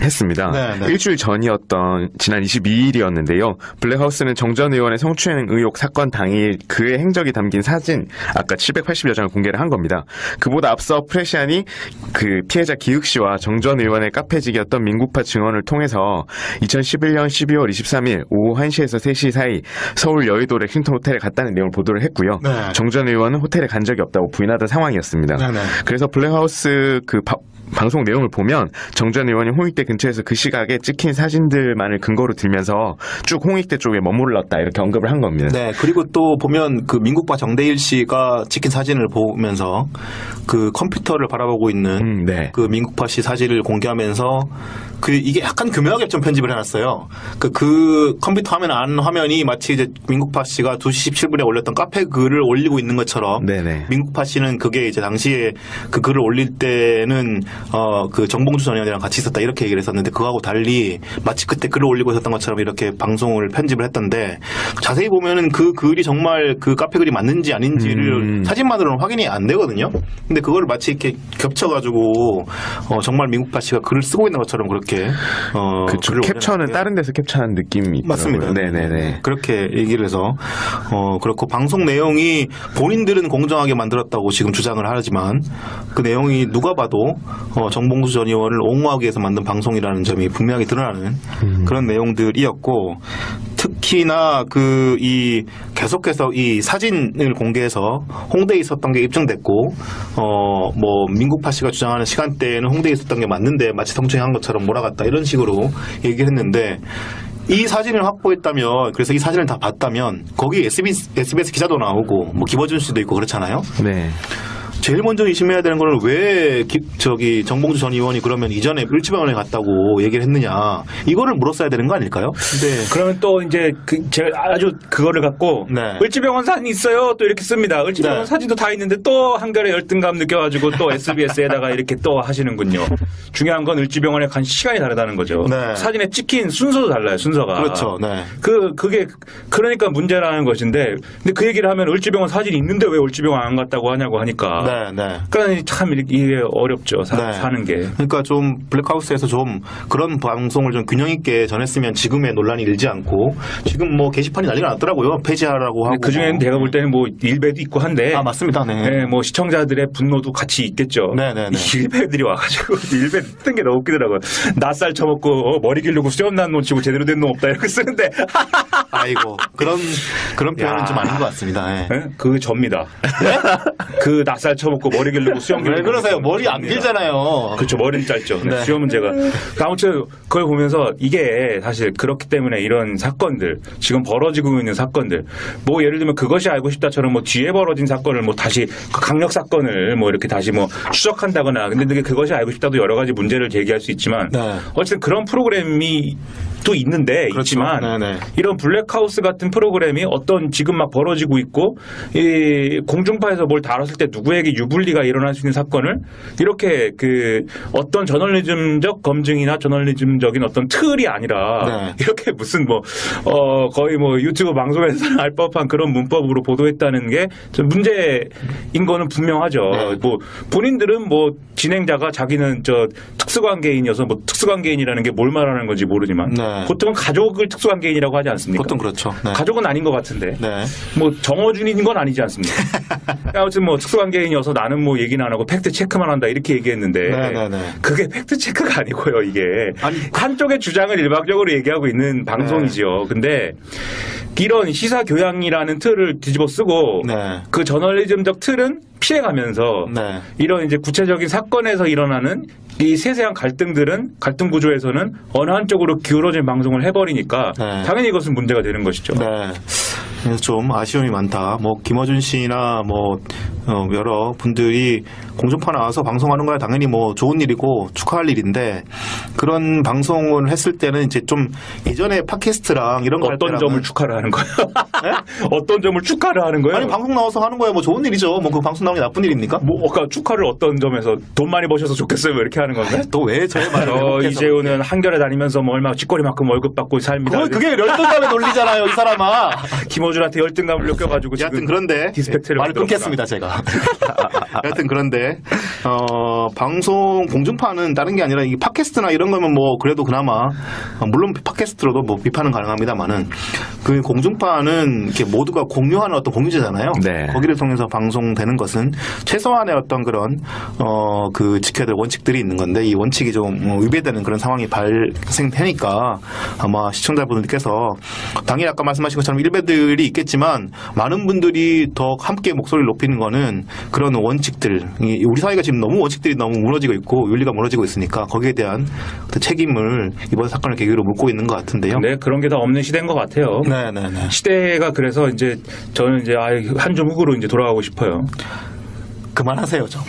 했습니다. 네. 일주일 전이었던 지난 22일이었는데요. 블랙하우스는 정 전 의원의 성추행 의혹 사건 당일 그의 행적이 담긴 사진 아까 780여 장을 공개를 한 겁니다. 그보다 앞서 프레시안이 그 피해자 기욱 씨와 정 전 의원의 카페직이었던 민국파 증언을 통해서 2011년 12월 23일 오후 1시에서 3시 사이 서울 여의도 렉싱턴 호텔에 갔다는 내용을 보도를 했고요. 네. 정 전 의원은 호텔에 간 적이 없다고 부인하던 상황이었습니다. 네. 그래서 블랙하우스 방송 내용을 보면 정 전 의원이 홍익대 근처에서 그 시각에 찍힌 사진들만을 근거로 들면서 쭉 홍익대 쪽에 머물렀다 이렇게 언급을 한 겁니다. 네, 그리고 또 보면 그 민국파 정대일 씨가 찍힌 사진을 보면서 그 컴퓨터를 바라보고 있는 네. 그 민국파 씨 사진을 공개하면서 이게 약간 교묘하게 좀 편집을 해놨어요. 그 컴퓨터 화면 안 화면이 마치 이제 민국파 씨가 2시 17분에 올렸던 카페 글을 올리고 있는 것처럼 네네. 민국파 씨는 그게 이제 당시에 그 글을 올릴 때는 그 정봉주 전 의원이랑 같이 있었다 이렇게 얘기를 했었는데 그거하고 달리 마치 그때 글을 올리고 있었던 것처럼 이렇게 방송을 편집을 했던데 자세히 보면은 그 글이 정말 그 카페 글이 맞는지 아닌지를 사진만으로는 확인이 안 되거든요. 근데 그걸 마치 이렇게 겹쳐가지고 정말 민국파 씨가 글을 쓰고 있는 것처럼 그렇게 그쵸. 글을 캡처는 올려놨는데 다른 데서 캡처한 느낌이 맞습니다. 있더라고요. 네네네. 그렇게 얘기를 해서 그렇고 방송 내용이 본인들은 공정하게 만들었다고 지금 주장을 하지만 그 내용이 누가 봐도 정봉주 전 의원을 옹호하기 위해서 만든 방송이라는 점이 분명히 드러나는 그런 내용들이었고 특히나 계속해서 이 사진을 공개해서 홍대에 있었던 게 입증됐고 민국파 씨가 주장하는 시간대에는 홍대에 있었던 게 맞는데 마치 성추행한 것처럼 몰아갔다 이런 식으로 얘기를 했는데 이 사진을 확보했다면 그래서 이 사진을 다 봤다면 거기 SBS 기자도 나오고 김어준 씨도 있고 그렇잖아요. 네. 제일 먼저 의심해야 되는 거는 왜 정봉주 전 의원이 그러면 이전에 을지병원에 갔다고 얘기를 했느냐 이거를 물었어야 되는 거 아닐까요? 근데 그러면 또 이제 제가 아주 그거를 갖고 네. 을지병원 사진이 있어요 또 이렇게 씁니다. 을지병원 네. 사진도 다 있는데 또 한결에 열등감 느껴가지고 또 SBS에다가 이렇게 또 하시는군요. 중요한 건 을지병원에 간 시간이 다르다는 거죠. 네. 사진에 찍힌 순서도 달라요. 순서가. 그렇죠. 네. 그게 그러니까 문제라는 것인데 근데 그 얘기를 하면 을지병원 사진이 있는데 왜 을지병원 안 갔다고 하냐고 하니까. 네, 네. 그러니까 참 이게 어렵죠. 네. 사는 게. 그러니까 좀 블랙하우스에서 좀 그런 방송을 좀 균형 있게 전했으면 지금의 논란이 일지 않고 지금 뭐 게시판이 난리가 났더라고요. 폐지하라고 하고. 그 중에는 내가 볼 때는 뭐 일배도 있고 한데. 아 맞습니다. 네. 네, 뭐 시청자들의 분노도 같이 있겠죠. 네네네. 일배들이 와가지고 일배 뜬 게 너무 웃기더라고요. 낯살 쳐먹고 머리 기르고 수염난 놈 치고 제대로 된 놈 없다 이렇게 쓰는데. 아이고 그런 표현은 야. 좀 아닌 것 같습니다. 네. 네? 그 접니다. 그 낯살 쳐먹고 머리 기르고 수염 기르고. 왜 그러세요? 머리 안 길잖아요. 그렇죠. 머리는 짧죠. 네. 수염은 제가. 아무튼 그걸 보면서 이게 사실 그렇기 때문에 이런 사건들 지금 벌어지고 있는 사건들 뭐 예를 들면 그것이 알고 싶다처럼 뭐 뒤에 벌어진 사건을 뭐 다시 그 강력 사건을 뭐 이렇게 다시 뭐 추적한다거나 근데 그것이 알고 싶다도 여러 가지 문제를 제기할 수 있지만 네. 어쨌든 그런 프로그램이 또 있는데 그렇죠. 있지만 네네. 이런 블랙하우스 같은 프로그램이 어떤 지금 막 벌어지고 있고 이 공중파에서 뭘 다뤘을 때 누구에게 유불리가 일어날 수 있는 사건을 이렇게 그 어떤 저널리즘적 검증이나 저널리즘적인 어떤 틀이 아니라 네. 이렇게 무슨 뭐 거의 뭐 유튜브 방송에서는 알 법한 그런 문법으로 보도했다는 게 좀 문제인 거는 분명하죠. 네. 뭐 본인들은 뭐 진행자가 자기는 저 특수관계인이어서 뭐 특수관계인이라는 게 뭘 말하는 건지 모르지만 네. 보통은 가족을 특수관계인이라고 하지 않습니까? 보통 그렇죠. 네. 가족은 아닌 것 같은데. 네. 뭐 정어준인 건 아니지 않습니까? 아무튼 뭐 특수관계인이어서 나는 뭐 얘기는 안 하고 팩트 체크만 한다 이렇게 얘기했는데 네네네. 그게 팩트 체크가 아니고요 이게 아니, 한쪽의 주장을 일방적으로 얘기하고 있는 방송이지요. 근데 이런 시사 교양이라는 틀을 뒤집어 쓰고 네. 그 저널리즘적 틀은 피해가면서 네. 이런 이제 구체적인 사건에서 일어나는 이 세세한 갈등 구조에서는 어느 한쪽으로 기울어진 방송을 해버리니까 네. 당연히 이것은 문제가 되는 것이죠. 네. 그래서 좀 아쉬움이 많다. 뭐 김어준 씨나 뭐 여러 분들이 공중파 나와서 방송하는 거야 당연히 뭐 좋은 일이고 축하할 일인데 그런 방송을 했을 때는 이제 좀 예전에 팟캐스트랑 이런 거 할 어떤 때랑은 점을 축하를 하는 거예요? 네? 어떤 점을 축하를 하는 거예요? 아니 방송 나와서 하는 거야 뭐 좋은 일이죠. 뭐 그 방송 나오는 게 나쁜 일입니까? 뭐 아까 축하를 어떤 점에서 돈 많이 버셔서 좋겠어요 뭐 이렇게 하는 건가요? 또 왜 저의 말을 왜곡해서 이재훈은 한겨레 다니면서 뭐 얼마 쥐꼬리만큼 월급 받고 삽니다. 그게 열등감의 논리잖아요, 이 사람아. 김어준한테 열등감을 느껴가지고 여하튼 지금 그런데 디스펙트를 말을 만들었구나. 끊겠습니다, 제가. 여하튼 그런데 방송 공중파는 다른 게 아니라 이 팟캐스트나 이런 거면 뭐 그래도 그나마 물론 팟캐스트로도 뭐 비판은 가능합니다만은 그 공중파는 이렇게 모두가 공유하는 어떤 공유제잖아요. 네. 거기를 통해서 방송되는 것은 최소한의 어떤 그런 그 지켜야 될 원칙들이 있는 건데 이 원칙이 좀 위배되는 그런 상황이 발생되니까 아마 시청자분들께서 당연히 아까 말씀하신 것처럼 일배들이 있겠지만 많은 분들이 더 함께 목소리를 높이는 거는 그런 원칙들 우리 사회가 지금 너무 원칙들이 너무 무너지고 있고 윤리가 무너지고 있으니까 거기에 대한 어떤 책임을 이번 사건을 계기로 묻고 있는 것 같은데요. 네, 그런 게 다 없는 시대인 것 같아요. 네네네. 시대가 그래서 이제 저는 이제 한 좀 훅으로 이제 돌아가고 싶어요. 그만하세요 좀.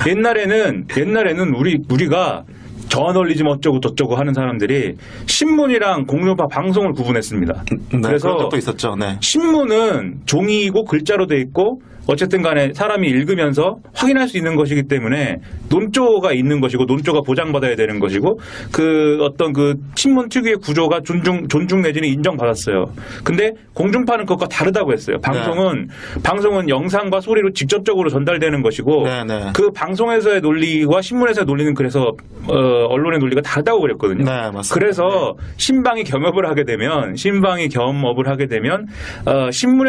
옛날에는 우리가 저널리즘 어쩌고 저쩌고 하는 사람들이 신문이랑 공중파 방송을 구분했습니다. 네, 그래서 그런 적도 있었죠. 네. 신문은 종이고 글자로 돼 있고 어쨌든 간에 사람이 읽으면서 확인할 수 있는 것이기 때문에 논조가 있는 것이고 논조가 보장받아야 되는 것이고 그 어떤 그 신문 특유의 구조가 존중 내지는 인정받았어요. 근데 공중파는 그것과 다르다고 했어요. 방송은 영상과 소리로 직접적으로 전달되는 것이고 네. 그 방송에서의 논리와 신문에서의 논리는 그래서 언론의 논리가 다르다고 그랬거든요. 네, 맞습니다. 그래서 신방이 겸업을 하게 되면 신문의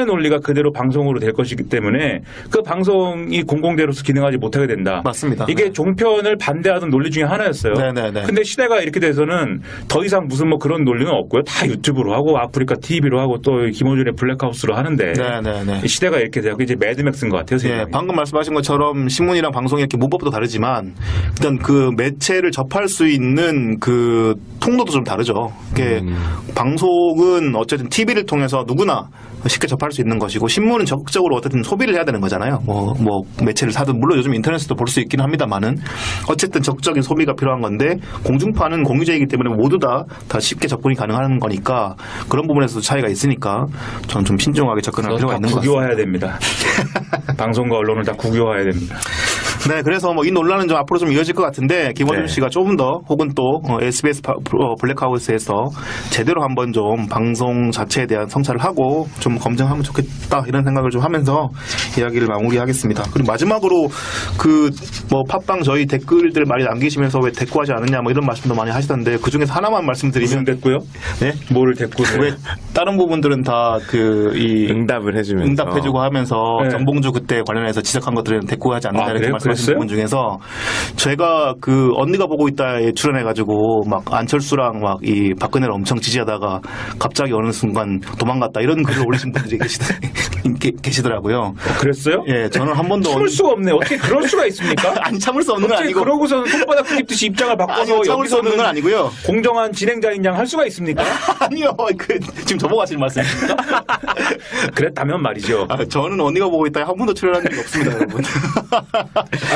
논리가 그대로 방송으로 될 것이기 때문에 그 방송이 공공대로서 기능하지 못하게 된다. 맞습니다. 이게 종편을 반대하던 논리 중에 하나였어요. 네네네. 근데 시대가 이렇게 돼서는 더 이상 무슨 뭐 그런 논리는 없고요. 다 유튜브로 하고 아프리카 TV로 하고 또 김어준의 블랙하우스로 하는데 네네네. 이 시대가 이렇게 돼서 이제 매드맥스인 것 같아요. 예, 방금 말씀하신 것처럼 신문이랑 방송이 이렇게 문법도 다르지만 일단 그 매체를 접할 수 있는 그 통로도 좀 다르죠. 이게 방송은 어쨌든 TV를 통해서 누구나 쉽게 접할 수 있는 것이고 신문은 적극적으로 어쨌든 소비를 소비를 해야 되는 거잖아요. 뭐 매체를 사든 물론 요즘 인터넷에도 볼 수 있긴 합니다만은 어쨌든 적극적인 소비가 필요한 건데 공중파는 공유제이기 때문에 모두 다 쉽게 접근이 가능한 거니까 그런 부분에서도 차이가 있으니까 저는 좀 신중하게 접근할 필요가 있는 것 같습니다. 국유화해야 됩니다. 방송과 언론을 다 국유화해야 됩니다. 네, 그래서 뭐 이 논란은 좀 앞으로 좀 이어질 것 같은데 김원준 씨가 조금 더 혹은 또 SBS 블랙하우스에서 제대로 한번 좀 방송 자체에 대한 성찰을 하고 좀 검증하면 좋겠다 이런 생각을 좀 하면서 이야기를 마무리하겠습니다. 그리고 마지막으로 그 뭐 팟빵 저희 댓글들 많이 남기시면서 왜 대꾸하지 않느냐 뭐 이런 말씀도 많이 하시던데 그 중에서 하나만 말씀드리면 무슨 됐고요? 네, 뭐를 됐고요? 왜 다른 부분들은 다 응답을 해주면서 응답해주고 하면서 네. 정봉주 그때 관련해서 지적한 것들은 대꾸하지 않는다 이렇게 말씀하신 부분 중에서 제가 그 언니가 보고 있다에 출연해가지고 막 안철수랑 막 이 박근혜를 엄청 지지하다가 갑자기 어느 순간 도망갔다 이런 글을 올리신 분들이 계시더라고요. 그랬어요? 예, 저는 한 번도 참을 수가 없네. 어떻게 그럴 수가 있습니까? 아니 참을 수 없는 건 어떻게 아니고 그러고서는 손바닥 뒤집듯이 입장을 바꿔서 아니요, 참을 수 없는 건 아니고요. 공정한 진행자인 양 할 수가 있습니까? 아니요, 지금 저보고 하시는 말씀입니까? 그랬다면 말이죠. 저는 언니가 보고 있다에 한 번도 출연한 적이 없습니다, 여러분.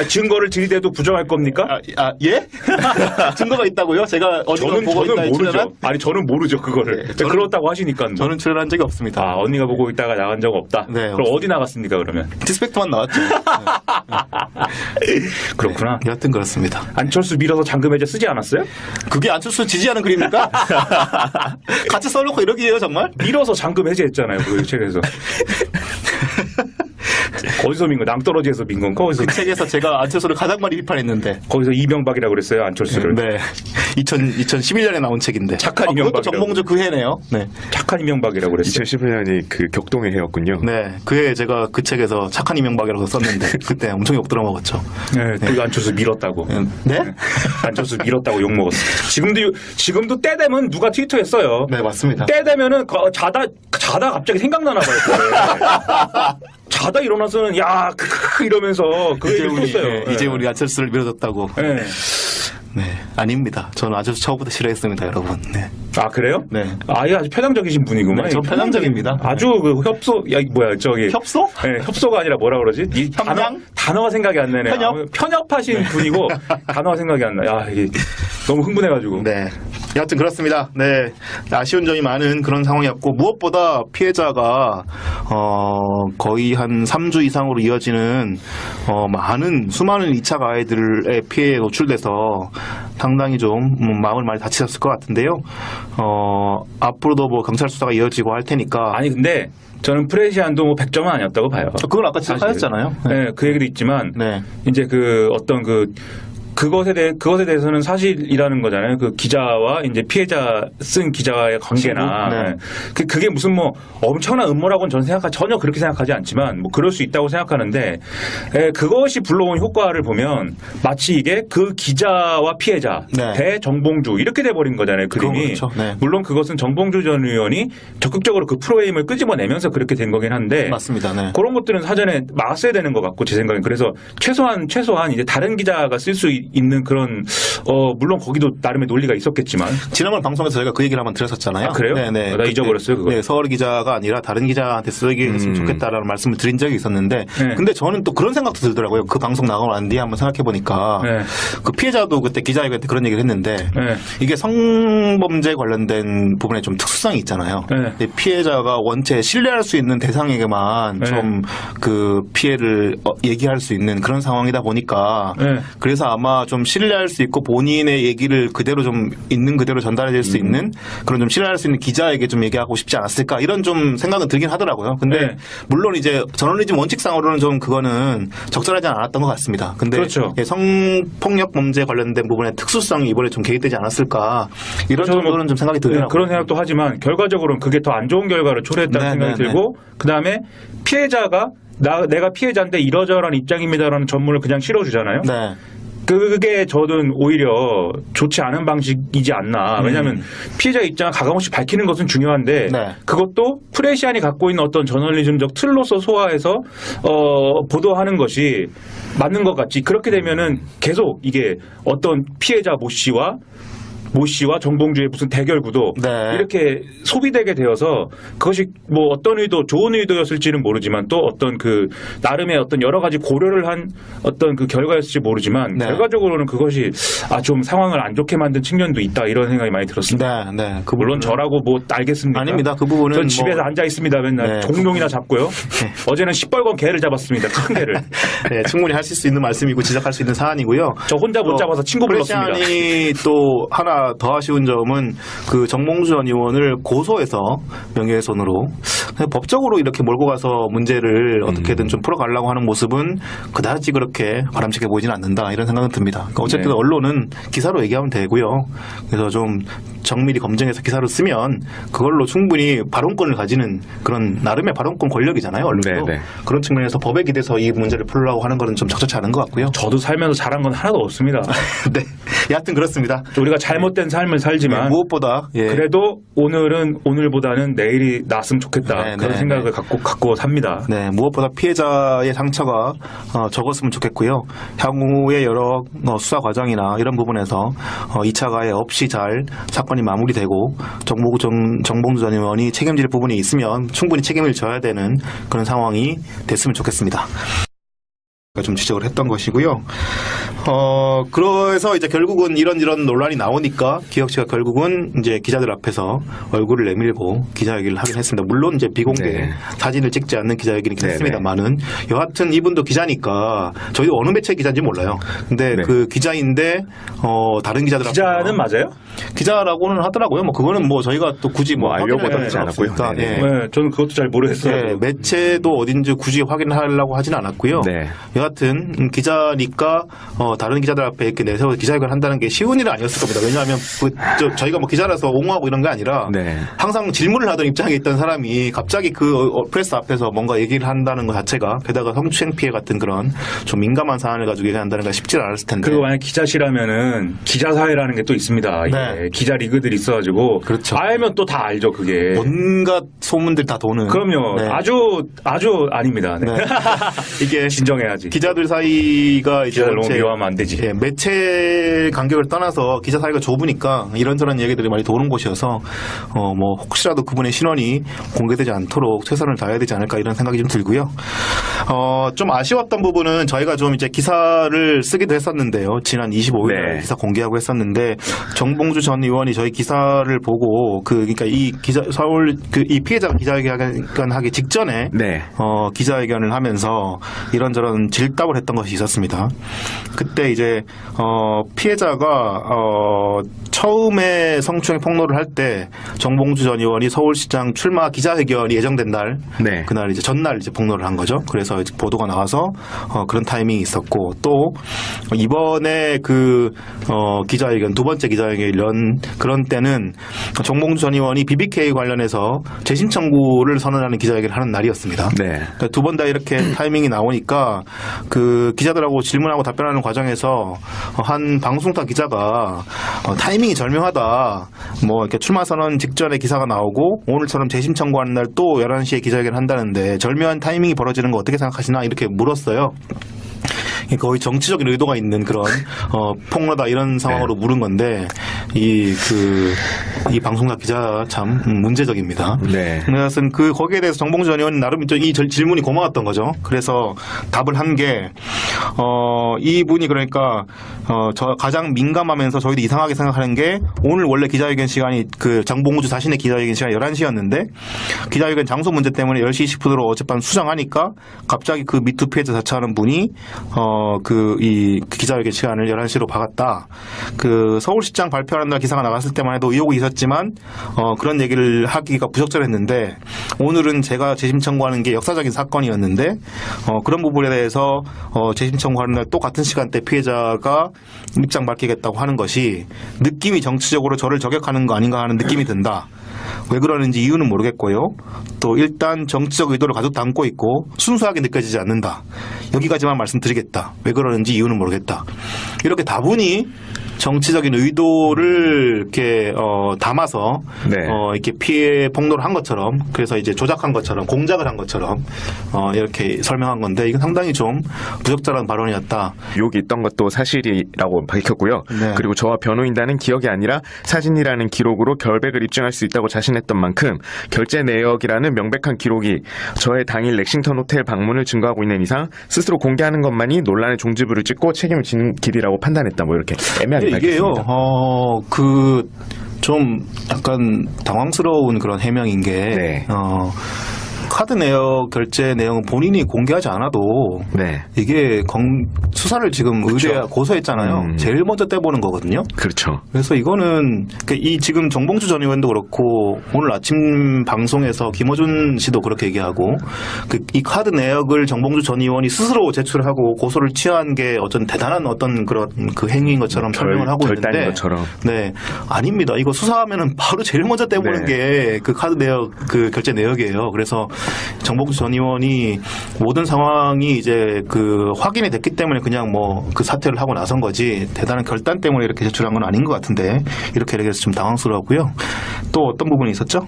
증거를 들이대도 부정할 겁니까? 예? 증거가 있다고요? 제가 언니가 보고 있다에 모르죠. 출연한? 아니 저는 모르죠 그거를. 네, 저는- 그렇다고 하시니까. 뭐. 저는 출연한 적이 없습니다. 언니가 보고 있다가 나간 적 없다. 네, 그럼 어디 나갔습니까 그러면? 디스펙트만 나왔죠. 그렇구나. 네, 여하튼 그렇습니다. 안철수 밀어서 잠금 해제 쓰지 않았어요? 그게 안철수 지지하는 글입니까? 같이 써놓고 이러기에요 정말? 밀어서 잠금 해제했잖아요 그 책에서. 어디서 민 거? 낭떠러지에서 민 건가? 어디서? 그 책에서 제가 안철수를 가장 많이 비판했는데. 거기서 이명박이라고 그랬어요 안철수를. 네. 2011년에 나온 책인데. 착한 그것도 이명박이라고. 정봉주 그 해네요. 네. 착한 이명박이라고 그랬어요. 2011년이 그 격동의 해였군요. 네. 그 해 제가 그 책에서 착한 이명박이라고 썼는데 그때 엄청 욕 들어먹었죠. 네, 그 안철수 밀었다고. 네? 안철수 밀었다고 욕 먹었어. 지금도 때 되면 누가 트위터에 써요. 네, 맞습니다. 때 되면은 자다 갑자기 생각나나 봐요. 자다 일어나서는 야 크크 이러면서 그 얘기를 했어요. 이제 우리 안철수를 밀어줬다고. 네. 네. 아닙니다. 저는 안철수 처음부터 싫어했습니다, 여러분. 네. 아 그래요? 네. 아예 아주 편향적이신 분이구만. 네, 저 편향적입니다. 아주 그 협소 협소? 네, 협소가 아니라 뭐라 그러지? 이 협량? 단어가 생각이 안 나네. 편협하신 분이고 단어가 생각이 안 나. 야 이게 너무 흥분해가지고. 네. 여하튼 그렇습니다. 네. 아쉬운 점이 많은 그런 상황이었고, 무엇보다 피해자가, 거의 한 3주 이상으로 이어지는, 수많은 2차 가해들의 피해에 노출돼서 상당히 좀 마음을 많이 다치셨을 것 같은데요. 앞으로도 뭐 경찰 수사가 이어지고 할 테니까. 아니 근데 저는 프레시안도 뭐 100점은 아니었다고 봐요. 그걸 아까 지적하셨잖아요. 네, 그 얘기도 있지만 네. 이제 그 어떤 그것에 대해서는 사실이라는 거잖아요. 그 기자와 이제 피해자 쓴 기자와의 관계나 네. 그게 무슨 뭐 엄청난 음모라고는 저는 전혀 그렇게 생각하지 않지만 뭐 그럴 수 있다고 생각하는데 그것이 불러온 효과를 보면 마치 이게 그 기자와 피해자 네. 대 정봉주 이렇게 돼버린 거잖아요. 그림이. 그렇죠. 네. 물론 그것은 정봉주 전 의원이 적극적으로 그 프로그램을 끄집어내면서 그렇게 된 거긴 한데 맞습니다. 네. 그런 것들은 사전에 막았어야 되는 것 같고 제 생각엔 그래서 최소한 이제 다른 기자가 쓸 수 있는 그런 물론 거기도 나름의 논리가 있었겠지만 지난번 방송에서 저희가 그 얘기를 한번 드렸었잖아요. 아, 그래요? 네네. 나 잊어버렸어요, 그거. 네, 서울 기자가 아니라 다른 기자한테 쓰게 했으면 좋겠다라는 말씀을 드린 적이 있었는데, 네. 근데 저는 또 그런 생각도 들더라고요. 그 방송 나가고 난 뒤에 한번 생각해 보니까, 네. 그 피해자도 그때 기자회견 때 그런 얘기를 했는데, 네. 이게 성범죄 관련된 부분에 좀 특수성이 있잖아요. 네. 근데 피해자가 원체 신뢰할 수 있는 대상에게만 네. 좀 그 피해를 얘기할 수 있는 그런 상황이다 보니까, 네. 그래서 아마 좀 신뢰할 수 있고 본인의 얘기를 그대로 좀 있는 그대로 전달해줄 수 있는 그런 좀 신뢰할 수 있는 기자에게 좀 얘기하고 싶지 않았을까 이런 좀 생각은 들긴 하더라고요. 근데 네. 물론 이제 저널리즘 원칙상으로는 좀 그거는 적절하지 않았던 것 같습니다. 근데 그렇죠. 예, 성폭력 범죄 관련된 부분의 특수성이 이번에 좀 개입되지 않았을까 이런 정도는 좀 생각이 들더라고요. 그런 생각도 하지만 결과적으로는 그게 더 안 좋은 결과를 초래했다는 네, 생각이 네, 들고 그다음에 피해자가 내가 피해자인데 이러저러한 입장입니다라는 전문을 그냥 실어주잖아요. 네. 그게 저는 오히려 좋지 않은 방식이지 않나. 왜냐하면 피해자 입장을 가감없이 밝히는 것은 중요한데 네. 그것도 프레시안이 갖고 있는 어떤 저널리즘적 틀로서 소화해서 보도하는 것이 맞는 것 같지. 그렇게 되면은 계속 이게 어떤 피해자 모 씨와 모 씨와 정봉주의 무슨 대결 구도 네. 이렇게 소비되게 되어서 그것이 뭐 어떤 의도, 좋은 의도였을지는 모르지만 또 어떤 그 나름의 어떤 여러 가지 고려를 한 어떤 그 결과였을지 모르지만 네. 결과적으로는 그것이 좀 상황을 안 좋게 만든 측면도 있다 이런 생각이 많이 들었습니다. 네, 네. 그 물론 부분은- 저라고 뭐 알겠습니까? 아닙니다. 그 부분은 전 집에서 뭐- 앉아 있습니다. 맨날 네. 종룡이나 잡고요. 어제는 시뻘건 개를 잡았습니다. 큰 개를. 네, 충분히 하실 수 있는 말씀이고 지적할 수 있는 사안이고요. 저 혼자 못 잡아서 친구 불렀습니다. 프레시안이 또 하나 더 아쉬운 점은 그 정몽주 전 의원을 고소해서 명예훼손으로 법적으로 이렇게 몰고 가서 문제를 어떻게든 좀 풀어가려고 하는 모습은 그다지 그렇게 바람직해 보이지는 않는다 이런 생각은 듭니다. 그러니까 어쨌든 네. 언론은 기사로 얘기하면 되고요. 그래서 좀 정밀히 검증해서 기사를 쓰면 그걸로 충분히 발언권을 가지는 그런 나름의 발언권 권력이잖아요. 언론도. 네, 네. 그런 측면에서 법에 기대서 이 문제를 풀려고 하는 것은 좀 적절치 않은 것 같고요. 저도 살면서 잘한 건 하나도 없습니다. 네, 여하튼 그렇습니다. 우리가 잘못된 삶을 살지만 네, 무엇보다 예. 그래도 오늘은 오늘보다는 내일이 낫으면 좋겠다 네, 그런 네, 생각을 네. 갖고 삽니다. 네, 무엇보다 피해자의 상처가 적었으면 좋겠고요. 향후의 여러 수사 과정이나 이런 부분에서 2차 가해 없이 잘 사건이 마무리되고 정봉주 전 의원이 책임질 부분이 있으면 충분히 책임을 져야 되는 그런 상황이 됐으면 좋겠습니다. 좀 지적을 했던 것이고요. 그래서 이제 결국은 이런 논란이 나오니까 기혁씨가 결국은 이제 기자들 앞에서 얼굴을 내밀고 기자회견을 하긴 했습니다. 물론 이제 비공개 네. 사진을 찍지 않는 기자회견이긴 네, 했습니다만은 여하튼 이분도 기자니까 저희도 어느 매체 기자인지 몰라요. 근데 네. 그 기자인데 다른 기자들 기자는 맞아요? 기자라고는 하더라고요. 뭐 그거는 뭐 저희가 또 굳이 뭐 알려보도록 확인할 하지 필요는 않았고요. 없으니까. 네, 네. 예. 네, 저는 그것도 잘 모르겠어요. 네, 매체도 어딘지 굳이 확인하려고 하진 않았고요. 네. 여하튼 기자니까 다른 기자들 앞에 이렇게 내세워서 기자회견을 한다는 게 쉬운 일은 아니었을 겁니다. 왜냐하면 저희가 뭐 기자라서 옹호하고 이런 게 아니라 네. 항상 질문을 하던 입장에 있던 사람이 갑자기 그 프레스 앞에서 뭔가 얘기를 한다는 것 자체가 게다가 성추행 피해 같은 그런 좀 민감한 사안을 가지고 얘기한다는 게 쉽지 않았을 텐데. 그리고 만약 기자시라면은 기자 사회라는 게 또 있습니다. 네. 예, 기자 리그들이 있어가지고 그렇죠. 알면 또 다 알죠. 그게. 온갖 소문들 다 도는. 그럼요. 네. 아주 아닙니다. 네. 네. 이게 진정해야지. 기자들 사이가 이제 기자들 너무 전체 미워하면 안 되지. 예, 매체 간격을 떠나서 기자 사이가 좁으니까 이런저런 얘기들이 많이 도는 곳이어서 뭐 혹시라도 그분의 신원이 공개되지 않도록 최선을 다해야 되지 않을까 이런 생각이 좀 들고요. 좀 아쉬웠던 부분은 저희가 좀 이제 기사를 쓰기도 했었는데요. 지난 25일 네. 기사 공개하고 했었는데 정봉주 전 의원이 저희 기사를 보고 그러니까 이 기자 서울 이 피해자 기자회견 하기 직전에 네. 기자회견을 하면서 이런저런 질답을 했던 것이 있었습니다. 그때 이제 피해자가 처음에 성추행 폭로를 할 때 정봉주 전 의원이 서울시장 출마 기자회견이 예정된 날, 네. 그날 이제 전날 이제 폭로를 한 거죠. 그래서 이제 보도가 나와서 그런 타이밍이 있었고 또 이번에 그 기자회견 두 번째 기자회견 그런 때는 정봉주 전 의원이 BBK 관련해서 재심 청구를 선언하는 기자회견을 하는 날이었습니다. 네. 그러니까 두 번 다 이렇게 타이밍이 나오니까 그 기자들하고 질문하고 답변하는 과정에서 한 방송사 기자가 타이밍이 절묘하다. 뭐 이렇게 출마 선언 직전에 기사가 나오고 오늘처럼 재심 청구하는 날 또 11시에 기자회견을 한다는데 절묘한 타이밍이 벌어지는 거 어떻게 생각하시나 이렇게 물었어요. 거의 정치적인 의도가 있는 그런 폭로다 이런 상황으로 물은 건데 이 방송사 기자 참 문제적입니다. 네. 그래서 거기에 대해서 정봉주 전 의원은 나름 이 질문이 고마웠던 거죠. 그래서 답을 한 게 이분이 그러니까 저 가장 민감하면서 저희도 이상하게 생각하는 게 오늘 원래 기자회견 시간이 그 정봉주 자신의 기자회견 시간이 11시였는데 기자회견 장소 문제 때문에 10시 20분으로 어젯밤 수정하니까 갑자기 그 미투 피해자 자처하는 분이 이 기자회견 시간을 11시로 박았다. 그 서울시장 발표하는 날 기사가 나갔을 때만 해도 의혹이 있었지만 그런 얘기를 하기가 부적절했는데 오늘은 제가 재심 청구하는 게 역사적인 사건이었는데 그런 부분에 대해서 재심 청구하는 날 또 같은 시간대 피해자가 입장 밝히겠다고 하는 것이 느낌이 정치적으로 저를 저격하는 거 아닌가 하는 느낌이 든다. 왜 그러는지 이유는 모르겠고요. 또 일단 정치적 의도를 가득 담고 있고 순수하게 느껴지지 않는다. 여기까지만 말씀드리겠다. 왜 그러는지 이유는 모르겠다. 이렇게 다분히 정치적인 의도를 이렇게 담아서 네. 이렇게 피해 폭로를 한 것처럼 그래서 이제 조작한 것처럼 공작을 한 것처럼 이렇게 설명한 건데 이건 상당히 좀 부적절한 발언이었다. 의혹이 있던 것도 사실이라고 밝혔고요. 네. 그리고 저와 변호인단은 기억이 아니라 사진이라는 기록으로 결백을 입증할 수 있다고 자신했던 만큼 결제 내역이라는 명백한 기록이 저의 당일 렉싱턴 호텔 방문을 증거하고 있는 이상 스스로 공개하는 것만이 논란의 종지부를 찍고 책임을 지는 길이라고 판단했다. 뭐 이렇게 애매하게 이게요. 밝혔습니다. 좀 약간 당황스러운 그런 해명인 게 네. 카드 내역 결제 내용은 본인이 공개하지 않아도 네. 이게 수사를 지금 의뢰가 고소했잖아요. 제일 먼저 떼보는 거거든요. 그렇죠. 그래서 이거는 이 지금 정봉주 전 의원도 그렇고 오늘 아침 방송에서 김어준 씨도 그렇게 얘기하고 이 카드 내역을 정봉주 전 의원이 스스로 제출하고 고소를 취한 게 어떤 대단한 어떤 그런 그 행위인 것처럼 설명을 하고 결단인 있는데 것처럼. 네, 아닙니다. 이거 수사하면은 바로 제일 먼저 떼보는 네. 게 그 카드 내역 그 결제 내역이에요. 그래서 정봉주 전 의원이 모든 상황이 이제 그 확인이 됐기 때문에 그냥 뭐 그 사퇴를 하고 나선 거지 대단한 결단 때문에 이렇게 제출한 건 아닌 것 같은데 이렇게 얘기해서 좀 당황스러웠고요. 또 어떤 부분이 있었죠?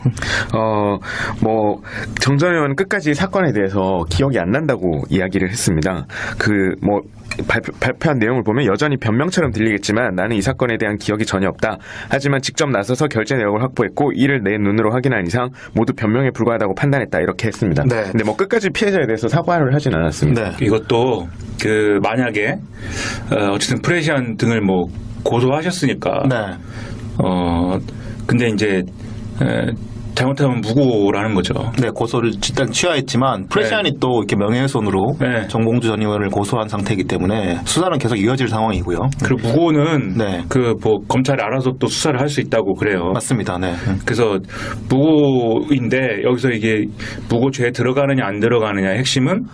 뭐 정 전 의원은 끝까지 사건에 대해서 기억이 안 난다고 이야기를 했습니다. 뭐 발표한 내용을 보면 여전히 변명처럼 들리겠지만 나는 이 사건에 대한 기억이 전혀 없다. 하지만 직접 나서서 결제 내역을 확보했고 이를 내 눈으로 확인한 이상 모두 변명에 불과하다고 판단했다. 이렇게 했습니다. 네. 근데 뭐 끝까지 피해자에 대해서 사과를 하진 않았습니다. 네. 이것도 만약에 어쨌든 프레시안 등을 뭐 고소하셨으니까 네. 근데 이제 잘못하면 무고라는 거죠. 네, 고소를 일단 취하했지만 프레시안이 또 이렇게 명예훼손으로 네. 정봉주 전 의원을 고소한 상태이기 때문에 수사는 계속 이어질 상황이고요. 그리고 무고는 네. 검찰이 알아서 또 수사를 할 수 있다고 그래요. 맞습니다. 네. 그래서 무고인데 여기서 이게 무고죄에 들어가느냐 안 들어가느냐 핵심은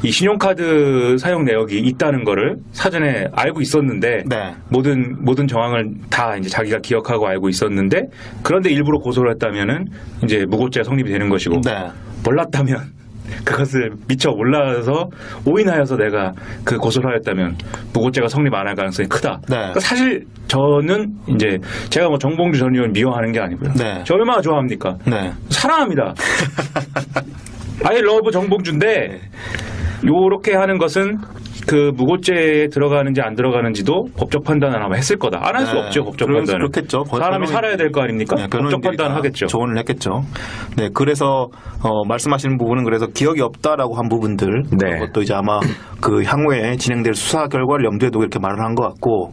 이 신용카드 사용 내역이 있다는 거를 사전에 알고 있었는데 네. 모든 정황을 다 이제 자기가 기억하고 알고 있었는데 그런데 일부러 고소를 했다면은 이제 무고죄가 성립이 되는 것이고 네. 몰랐다면 그것을 미처 몰라서 오인하여서 내가 그 고소를 하였다면 무고죄가 성립 안 할 가능성이 크다. 네. 그러니까 사실 저는 이제 제가 뭐 정봉주 전 의원 미워하는 게 아니고요. 네. 저 얼마나 좋아합니까? 네. 사랑합니다. I love 정봉주인데 요렇게 하는 것은 그 무고죄에 들어가는지 안 들어가는지도 법적 판단을 아마 했을 거다. 안 할 수 네. 없죠. 법적 판단은. 그렇겠죠. 사람이 살아야 될 거 아닙니까? 네, 법적 판단을 하겠죠. 조언을 했겠죠. 네, 그래서 말씀하시는 부분은 그래서 기억이 없다라고 한 부분들 네. 그것도 이제 아마 그 향후에 진행될 수사 결과를 염두에 두고 이렇게 말을 한 것 같고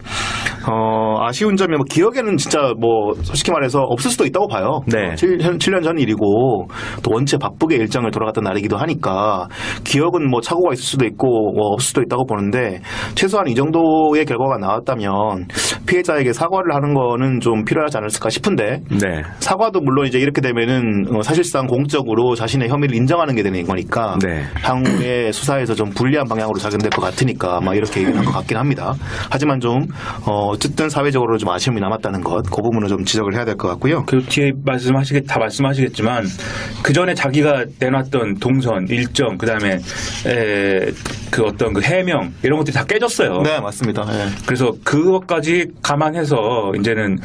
아쉬운 점이 뭐 기억에는 진짜 뭐 솔직히 말해서 없을 수도 있다고 봐요. 네. 7년 전 일이고 또 원체 바쁘게 일정을 돌아갔던 날이기도 하니까 기억은 뭐 착오가 있을 수도 있고 뭐 없을 수도 있다고 보는데 최소한 이 정도의 결과가 나왔다면 피해자에게 사과를 하는 거는 좀 필요하지 않을까 싶은데 네. 사과도 물론 이제 이렇게 되면은 사실상 공적으로 자신의 혐의를 인정하는 게 되는 거니까 네. 향후에 수사에서 좀 불리한 방향으로 작용될 것 같으니까 막 이렇게 얘기한 것 같긴 합니다. 하지만 좀 어쨌든 사회적으로 좀 아쉬움이 남았다는 것, 그 부분을 좀 지적을 해야 될 것 같고요. 그 뒤에 다 말씀하시겠지만 그 전에 자기가 내놨던 동선 일정 그다음에 그 어떤 그 해명 이런 것들이 다 깨졌어요. 네, 맞습니다. 네. 그래서 그것까지 감안해서 이제는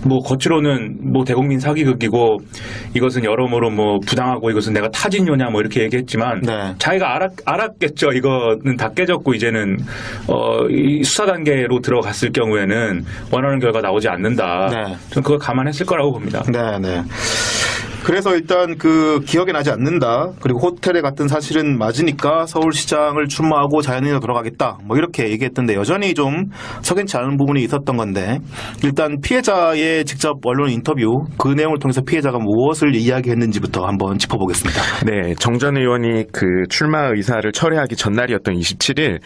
뭐 겉으로는 뭐 대국민 사기극이고 이것은 여러모로 뭐 부당하고 이것은 내가 타진요냐 뭐 이렇게 얘기했지만 네. 자기가 알았겠죠. 이거는 다 깨졌고 이제는 이 수사 단계로 들어갔을 경우에는 원하는 결과 나오지 않는다. 네. 저는 그걸 감안했을 거라고 봅니다. 네, 네. 그래서 일단 그 기억에 나지 않는다. 그리고 호텔에 갔던 사실은 맞으니까 서울시장을 출마하고 자연인으로 돌아가겠다. 뭐 이렇게 얘기했던데 여전히 좀 석연치 않은 부분이 있었던 건데 일단 피해자의 직접 언론 인터뷰 그 내용을 통해서 피해자가 무엇을 이야기했는지부터 한번 짚어보겠습니다. 네, 정 전 의원이 그 출마 의사를 철회하기 전날이었던 27일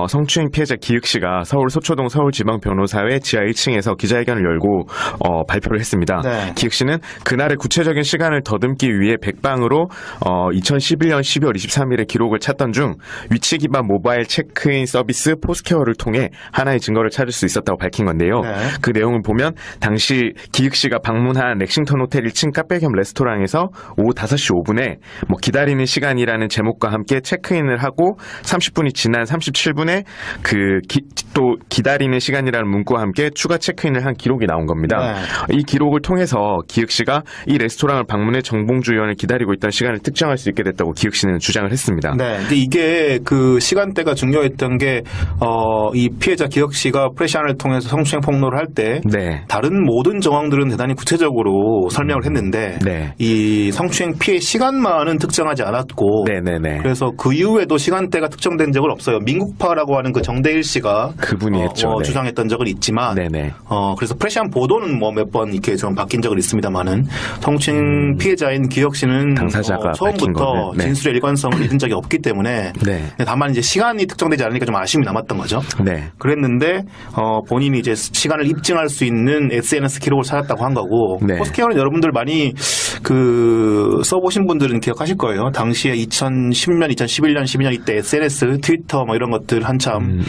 성추행 피해자 기익 씨가 서울 서초동 서울지방변호사회 지하 1층에서 기자회견을 열고 발표를 했습니다. 네. 기익 씨는 그날의 구체적인 시간을 시간을 더듬기 위해 백방으로 2011년 12월 23일에 기록을 찾던 중 위치 기반 모바일 체크인 서비스 포스케어를 통해 하나의 증거를 찾을 수 있었다고 밝힌 건데요. 네. 그 내용을 보면 당시 기익 씨가 방문한 렉싱턴 호텔 1층 카페 겸 레스토랑에서 오후 5시 5분에 뭐 기다리는 시간이라는 제목과 함께 체크인을 하고 30분이 지난 37분에 또 기다리는 시간이라는 문구와 함께 추가 체크인을 한 기록이 나온 겁니다. 네. 이 기록을 통해서 기익 씨가 이 레스토랑을 방문해 정봉주 의원을 기다리고 있던 시간을 특정할 수 있게 됐다고 기익 씨는 주장을 했습니다. 네, 근데 이게 그 시간대가 중요했던 게 이 피해자 기혁 씨가 프레시안을 통해서 성추행 폭로를 할 때 네. 다른 모든 정황들은 대단히 구체적으로 설명을 했는데 네. 이 성추행 피해 시간만은 특정하지 않았고 네네네. 그래서 그 이후에도 시간대가 특정된 적은 없어요. 민국파라고 하는 그 정대일 씨가 그분이 했죠. 네. 주장했던 적은 있지만 네네. 그래서 프레시안 보도는 뭐 몇 번 이렇게 좀 바뀐 적은 있습니다만은 성추행 피해자인 기혁 씨는 당사자가 밝힌 처음부터 거는, 네. 진술의 일관성을 잃은 적이 없기 때문에 네. 다만 이제 시간이 특정되지 않으니까 좀 아쉬움이 남았던 거죠. 네. 그랬는데 본인이 이제 시간을 입증할 수 있는 SNS 기록을 찾았다고 한 거고 네. 포스케어는 여러분들 많이 써보신 분들은 기억하실 거예요. 당시에 2010년, 2011년, 12년 이때 SNS, 트위터 뭐 이런 것들 한참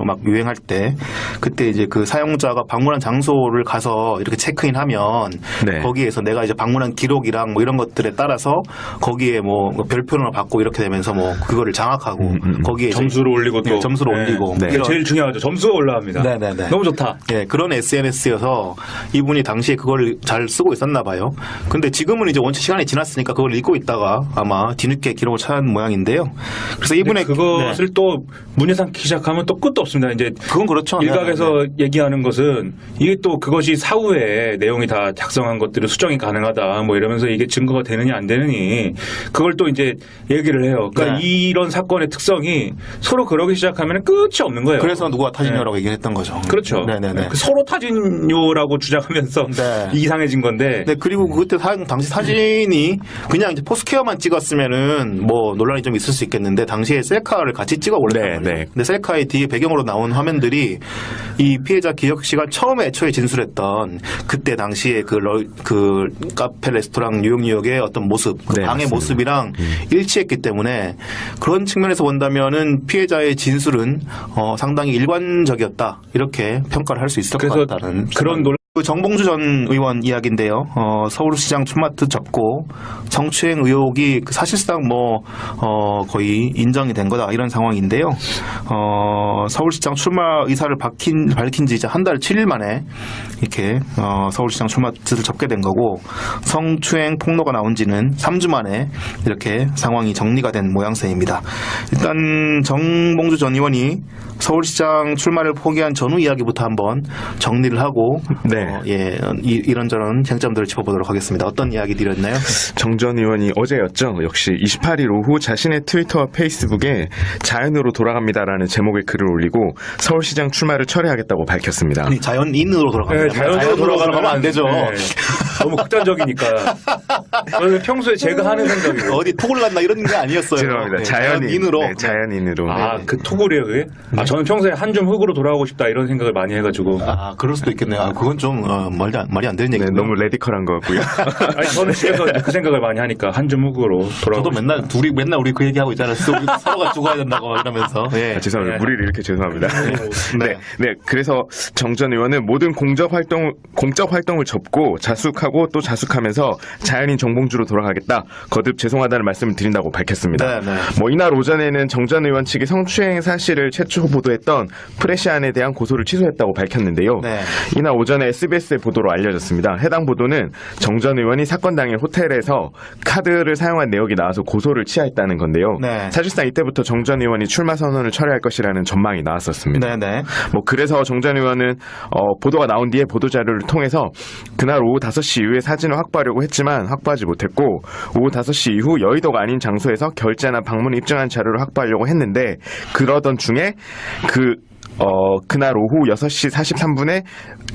막 유행할 때 그때 이제 그 사용자가 방문한 장소를 가서 이렇게 체크인하면 네. 거기에서 내가 이제 방문한 기록이랑 뭐 이런 것들에 따라서 거기에 뭐 별표를 받고 이렇게 되면서 뭐 그거를 장악하고 거기에 이제 점수를 올리고 또 점수를 올리고 네. 이게 제일 중요하죠. 점수가 올라갑니다. 네네네. 너무 좋다. 예, 그런 SNS여서 이분이 당시에 그걸 잘 쓰고 있었나 봐요. 근데 지금은 이제 원체 시간이 지났으니까 그걸 잊고 있다가 아마 뒤늦게 기록을 찾은 모양인데요. 그래서 이분의 그것을 또 문제 삼기 시작하면 또 끝도 없습니다. 이제 그건 그렇죠. 일각에서 얘기하는 것은 이게 또 그것이 사후에 내용이 다 작성한 것들을 수정이 가능하다 뭐 이러면서 이게 증거가 되느냐 안 되느니 그걸 또 이제 얘기를 해요. 그러니까 네. 이런 사건의 특성이 서로 그러기 시작하면 끝이 없는 거예요. 그래서 누가 타진요라고 얘기를 했던 거죠. 그렇죠. 네네네. 서로 타진요라고 주장하면서 네. 이상해진 건데 네, 그리고 그때 당시 사진이 그냥 이제 포스케어만 찍었으면은 뭐 논란이 좀 있을 수 있겠는데 당시에 셀카를 같이 찍어 올렸단 네, 말이에요. 네. 근데 셀카의 뒤에 배경으로 나온 화면들이 이 피해자 기혁 씨가 애초에 진술했던 그때 당시에 그 카페 레스토랑 뉴욕의 어떤 모습, 그 네, 방의 맞습니다. 모습이랑 일치했기 때문에 그런 측면에서 본다면은 피해자의 진술은 상당히 일관적이었다 이렇게 평가를 할 수 있을 것 같다는 그런 논란. 그 정봉주 전 의원 이야기인데요. 서울시장 촌마트 접고 성추행 의혹이 사실상 거의 인정이 된 거다 이런 상황인데요. 서울시장 출마 의사를 밝힌 지 이제 한 달 7일 만에 이렇게 서울시장 촌마트를 접게 된 거고 성추행 폭로가 나온 지는 3주 만에 이렇게 상황이 정리가 된 모양새입니다. 일단 정봉주 전 의원이 서울시장 출마를 포기한 전후 이야기부터 한번 정리를 하고 네. 이런저런 쟁점들을 짚어보도록 하겠습니다. 어떤 이야기 드렸나요? 정 전 의원이 어제였죠. 역시 28일 오후 자신의 트위터와 페이스북에 자연으로 돌아갑니다라는 제목의 글을 올리고 서울시장 출마를 철회하겠다고 밝혔습니다. 아니, 자연인으로 돌아갑니다. 네, 자연으로 돌아가면 안 되죠. 네. 너무 극단적이니까. 저는 평소에 제가 하는 생각이에요. 어디 톡을 났나 이런 게 아니었어요. 죄송합니다. 네, 자연인으로. 네, 자연인으로. 아, 그 토굴이에요, 그게? 아, 저는 평소에 한 줌 흙으로 돌아가고 싶다 이런 생각을 많이 해가지고. 그럴 수도 있겠네요. 그건 좀 말이 안 되는 네, 얘기고요. 너무 레디컬한 것 같고요. 아니, 저는 집에서 그 생각을 많이 하니까 한 줌 흙으로 돌아가고. 저도 맨날 우리 그 얘기하고 있잖아요. 서로가 죽어야 된다고 이러면서. 예. 죄송합니다. 무리를 이렇게 죄송합니다. 네. 네. 그래서 정 전 의원은 모든 공적 활동을 접고 자숙하고 또 자숙하면서 자연인 정봉주로 돌아가겠다. 거듭 죄송하다는 말씀을 드린다고 밝혔습니다. 네. 이날 오전에는 정 전 의원 측이 성추행 사실을 최초 보도했던 프레시안에 대한 고소를 취소했다고 밝혔는데요. 네. 이날 오전에 SBS의 보도로 알려졌습니다. 해당 보도는 정 전 의원이 사건 당일 호텔에서 카드를 사용한 내역이 나와서 고소를 취하했다는 건데요. 네. 사실상 이때부터 정 전 의원이 출마 선언을 철회할 것이라는 전망이 나왔었습니다. 네네. 그래서 정 전 의원은 보도가 나온 뒤에 보도자료를 통해서 그날 오후 5시 이후에 사진을 확보하려고 했지만 확보하지 못했고 오후 5시 이후 여의도가 아닌 장소에서 결제나 방문 입증한 자료를 확보하려고 했는데 그러던 중에 그날 오후 6시 43분에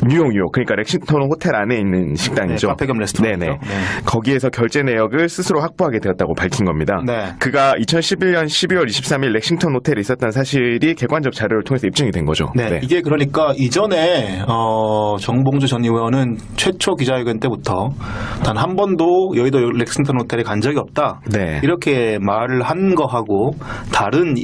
뉴욕, 그러니까 렉싱턴 호텔 안에 있는 식당이죠. 네, 카페 겸 레스토랑이죠. 네네. 네. 거기에서 결제 내역을 스스로 확보하게 되었다고 밝힌 겁니다. 네. 그가 2011년 12월 23일 렉싱턴 호텔에 있었다는 사실이 객관적 자료를 통해서 입증이 된 거죠. 네, 이게 그러니까 이전에 정봉주 전 의원은 최초 기자회견 때부터 단 한 번도 여의도 렉싱턴 호텔에 간 적이 없다. 네. 이렇게 말을 한 거하고 다른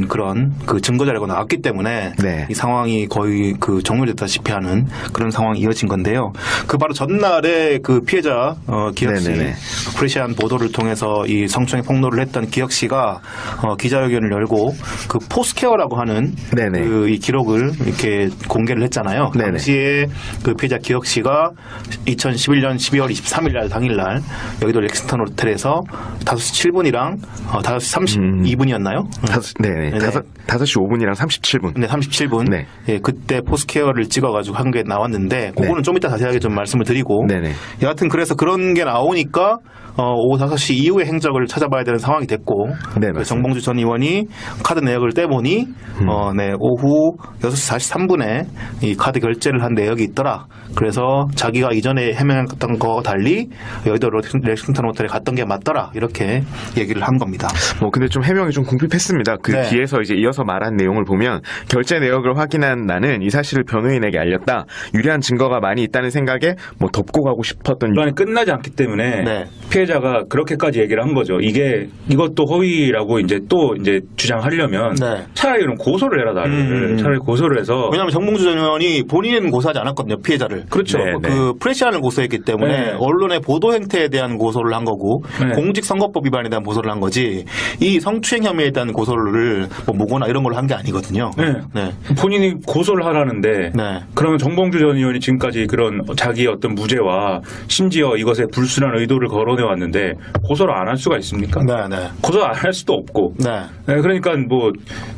그런 그 증거 자료가 나왔기 때문에 네. 이 상황이 거의 그 정리됐다시피 하는 그런 상황이 이어진 건데요. 그 바로 전날에 그 피해자 기혁 씨 네네네. 프레시안 보도를 통해서 이 성추행 폭로를 했던 기혁 씨가 기자회견을 열고 그 포스케어라고 하는 네네. 그 이 기록을 이렇게 공개를 했잖아요. 네네. 당시에 그 피해자 기혁 씨가 2011년 12월 23일 날 당일날 여의도 렉싱턴 호텔에서 5시 7분이랑 5시 32분이었나요? 네네. 5시 5분이랑 37분. 네, 37분. 네. 예, 그때 포스케어를 찍어가지고 한 게 나왔는데, 그거는 좀 이따 자세하게 좀 말씀을 드리고. 네네. 여하튼 그래서 그런 게 나오니까, 오후 5시 이후의 행적을 찾아봐야 되는 상황이 됐고, 네, 그 맞습니다. 정봉주 전 의원이 카드 내역을 떼보니, 네, 오후 6시 43분에 이 카드 결제를 한 내역이 있더라. 그래서 자기가 이전에 해명했던 거와 달리 여의도 렉싱턴 호텔에 갔던 게 맞더라. 이렇게 얘기를 한 겁니다. 근데 좀 해명이 좀 궁핍했습니다. 그 네. 뒤에서 이제 이어서 말한 내용을 보면 결제 내역을 확인한 나는 이 사실을 변호인에게 알렸다. 유리한 증거가 많이 있다는 생각에 덮고 가고 싶었던 논란이 끝나지 않기 때문에 네. 피해자가 그렇게까지 얘기를 한 거죠. 이것도 허위라고 이제 또 이제 주장하려면 네. 차라리 그럼 고소를 해라 나를. 차라리 고소를 해서 왜냐하면 정봉주 전 의원이 본인은 고소하지 않았거든요. 피해자를. 그렇죠. 네, 그 프레시안을 고소했기 때문에 네. 언론의 보도 행태에 대한 고소를 한 거고 네. 공직선거법 위반에 대한 고소를 한 거지 이 성추행 혐의에 대한 고소를 뭐 무고나 이런 걸로 한 게 아니거든요. 네. 본인이 고소를 하라는데 네. 그러면 정봉주 전 의원이 지금까지 그런 자기의 어떤 무죄와 심지어 이것에 불순한 의도를 거론해 왔는데 고소를 안 할 수가 있습니까? 네, 네. 고소 안 할 수도 없고. 네. 네, 그러니까 뭐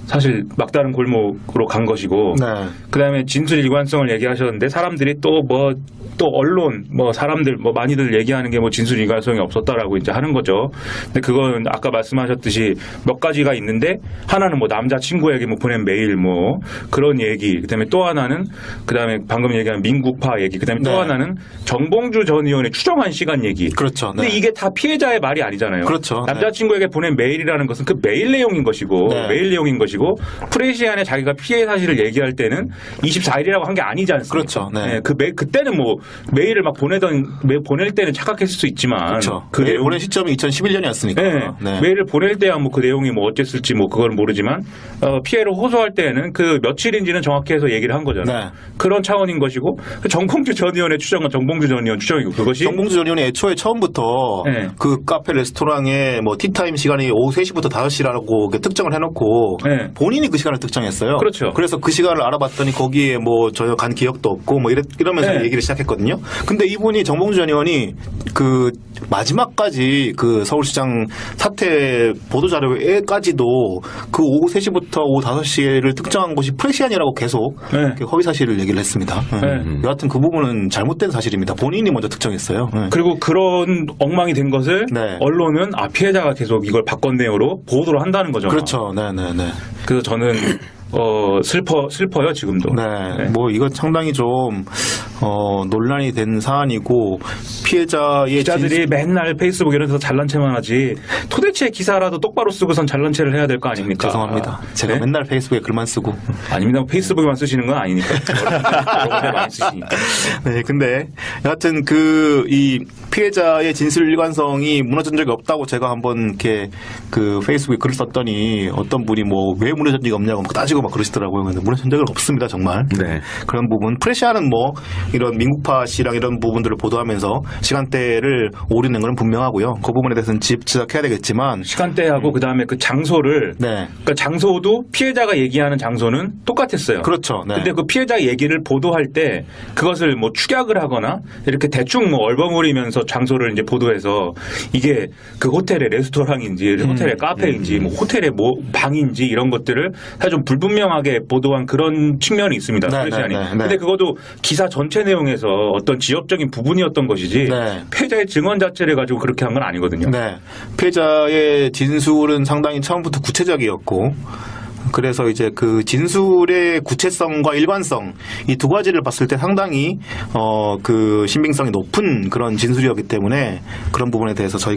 사실 막다른 골목으로 간 것이고. 네. 그다음에 진술 일관성을 얘기하셨는데 사람들이 또 언론 사람들 많이들 얘기하는 게 진술 일관성이 없었다라고 이제 하는 거죠. 근데 그건 아까 말씀하셨듯이 몇 가지가 있는데 하나는 남자친구에게 보낸 메일 그런 얘기. 그다음에 또 하나는 그다음에 방금 얘기한 민국파 얘기. 그다음에 또 네. 하나는 정봉주 전 의원의 추정한 시간 얘기. 그렇죠. 네. 근데 이게 다 피해자의 말이 아니잖아요. 그렇죠. 남자친구에게 보낸 메일이라는 것은 그 메일 내용인 것이고 네. 메일 내용인 것이고 프레시안에 자기가 피해 사실을 얘기할 때는 24일이라고 한 게 아니지 않습니까? 그렇죠. 네. 그때는 메일을 보낼 때는 착각했을 수 있지만 그렇죠. 그 메일 내용 보낸 시점이 2011년이었으니까. 네. 메일을 보낼 때야 그 내용이 어땠을지 그건 모르지만 피해를 호소할 때는 그 며칠인지는 정확히 해서 얘기를 한 거잖아요. 네. 그런 차원인 것이고 정봉주 전 의원의 추정은 정봉주 전 의원 추정이고 그것이 정봉주 전 의원이 애초에 처음부터 네. 그 카페 레스토랑에 티타임 시간이 오후 3시부터 5시라고 특정을 해놓고 네. 본인이 그 시간을 특정했어요. 그렇죠. 그래서 그 시간을 알아봤더니 거기에 저 간 기억도 없고 이러면서 네. 얘기를 시작했거든요. 근데 이분이 정봉주 전 의원이 그 마지막까지 그 서울시장 사태 보도자료에까지도 그 오후 3시부터 오후 5시를 특정한 곳이 프레시안이라고 계속 네. 이렇게 허위 사실을 얘기를 했습니다. 네. 여하튼 그 부분은 잘못된 사실입니다. 본인이 먼저 특정했어요. 네. 그리고 그런 엉망이 된 것을 네. 언론은 피해자가 계속 이걸 박건네요로 보도를 한다는 거죠. 그렇죠. 네네네. 그래서 저는 슬퍼요 지금도. 네. 이건 상당히 좀, 논란이 된 사안이고, 피해자의 기자들이 맨날 페이스북 이런 데서 잘난 체만 하지 도대체 기사라도 똑바로 쓰고선 잘난 체를 해야 될 거 아닙니까? 죄송합니다. 제가 네? 맨날 페이스북에 글만 쓰고. 아닙니다. 페이스북에만 쓰시는 건 아니니까. 여러 데 많이 쓰시니까. 네, 근데, 여하튼 이 피해자의 진술 일관성이 무너진 적이 없다고 제가 한번 이렇게 페이스북에 글을 썼더니 어떤 분이 왜 무너진 적이 없냐고 따지고 그러시더라고요. 근데 무너진 적은 없습니다, 정말. 네. 그런 부분. 프레시아는 이런 민국파 씨랑 이런 부분들을 보도하면서 시간대를 오류낸 건 분명하고요. 그 부분에 대해서는 지적해야 되겠지만. 시간대하고 그다음에 그 장소를. 네. 그러니까 장소도 피해자가 얘기하는 장소는 똑같았어요. 그렇죠. 네. 근데 그 피해자 얘기를 보도할 때 그것을 축약을 하거나 이렇게 대충 얼버무리면서 장소를 이제 보도해서 이게 그 호텔의 레스토랑인지 호텔의 카페인지 호텔의 방인지 이런 것들을 사실 좀 불분명하게 보도한 그런 측면이 있습니다. 네, 프레시안이. 네, 네, 네. 근데 그것도 기사 전체 내용에서 어떤 지역적인 부분이었던 것이지 네. 피해자의 증언 자체를 가지고 그렇게 한 건 아니거든요. 네. 피해자의 진술은 상당히 처음부터 구체적이었고 그래서 이제 그 진술의 구체성과 일관성 이 두 가지를 봤을 때 상당히 그 신빙성이 높은 그런 진술이었기 때문에 그런 부분에 대해서 저희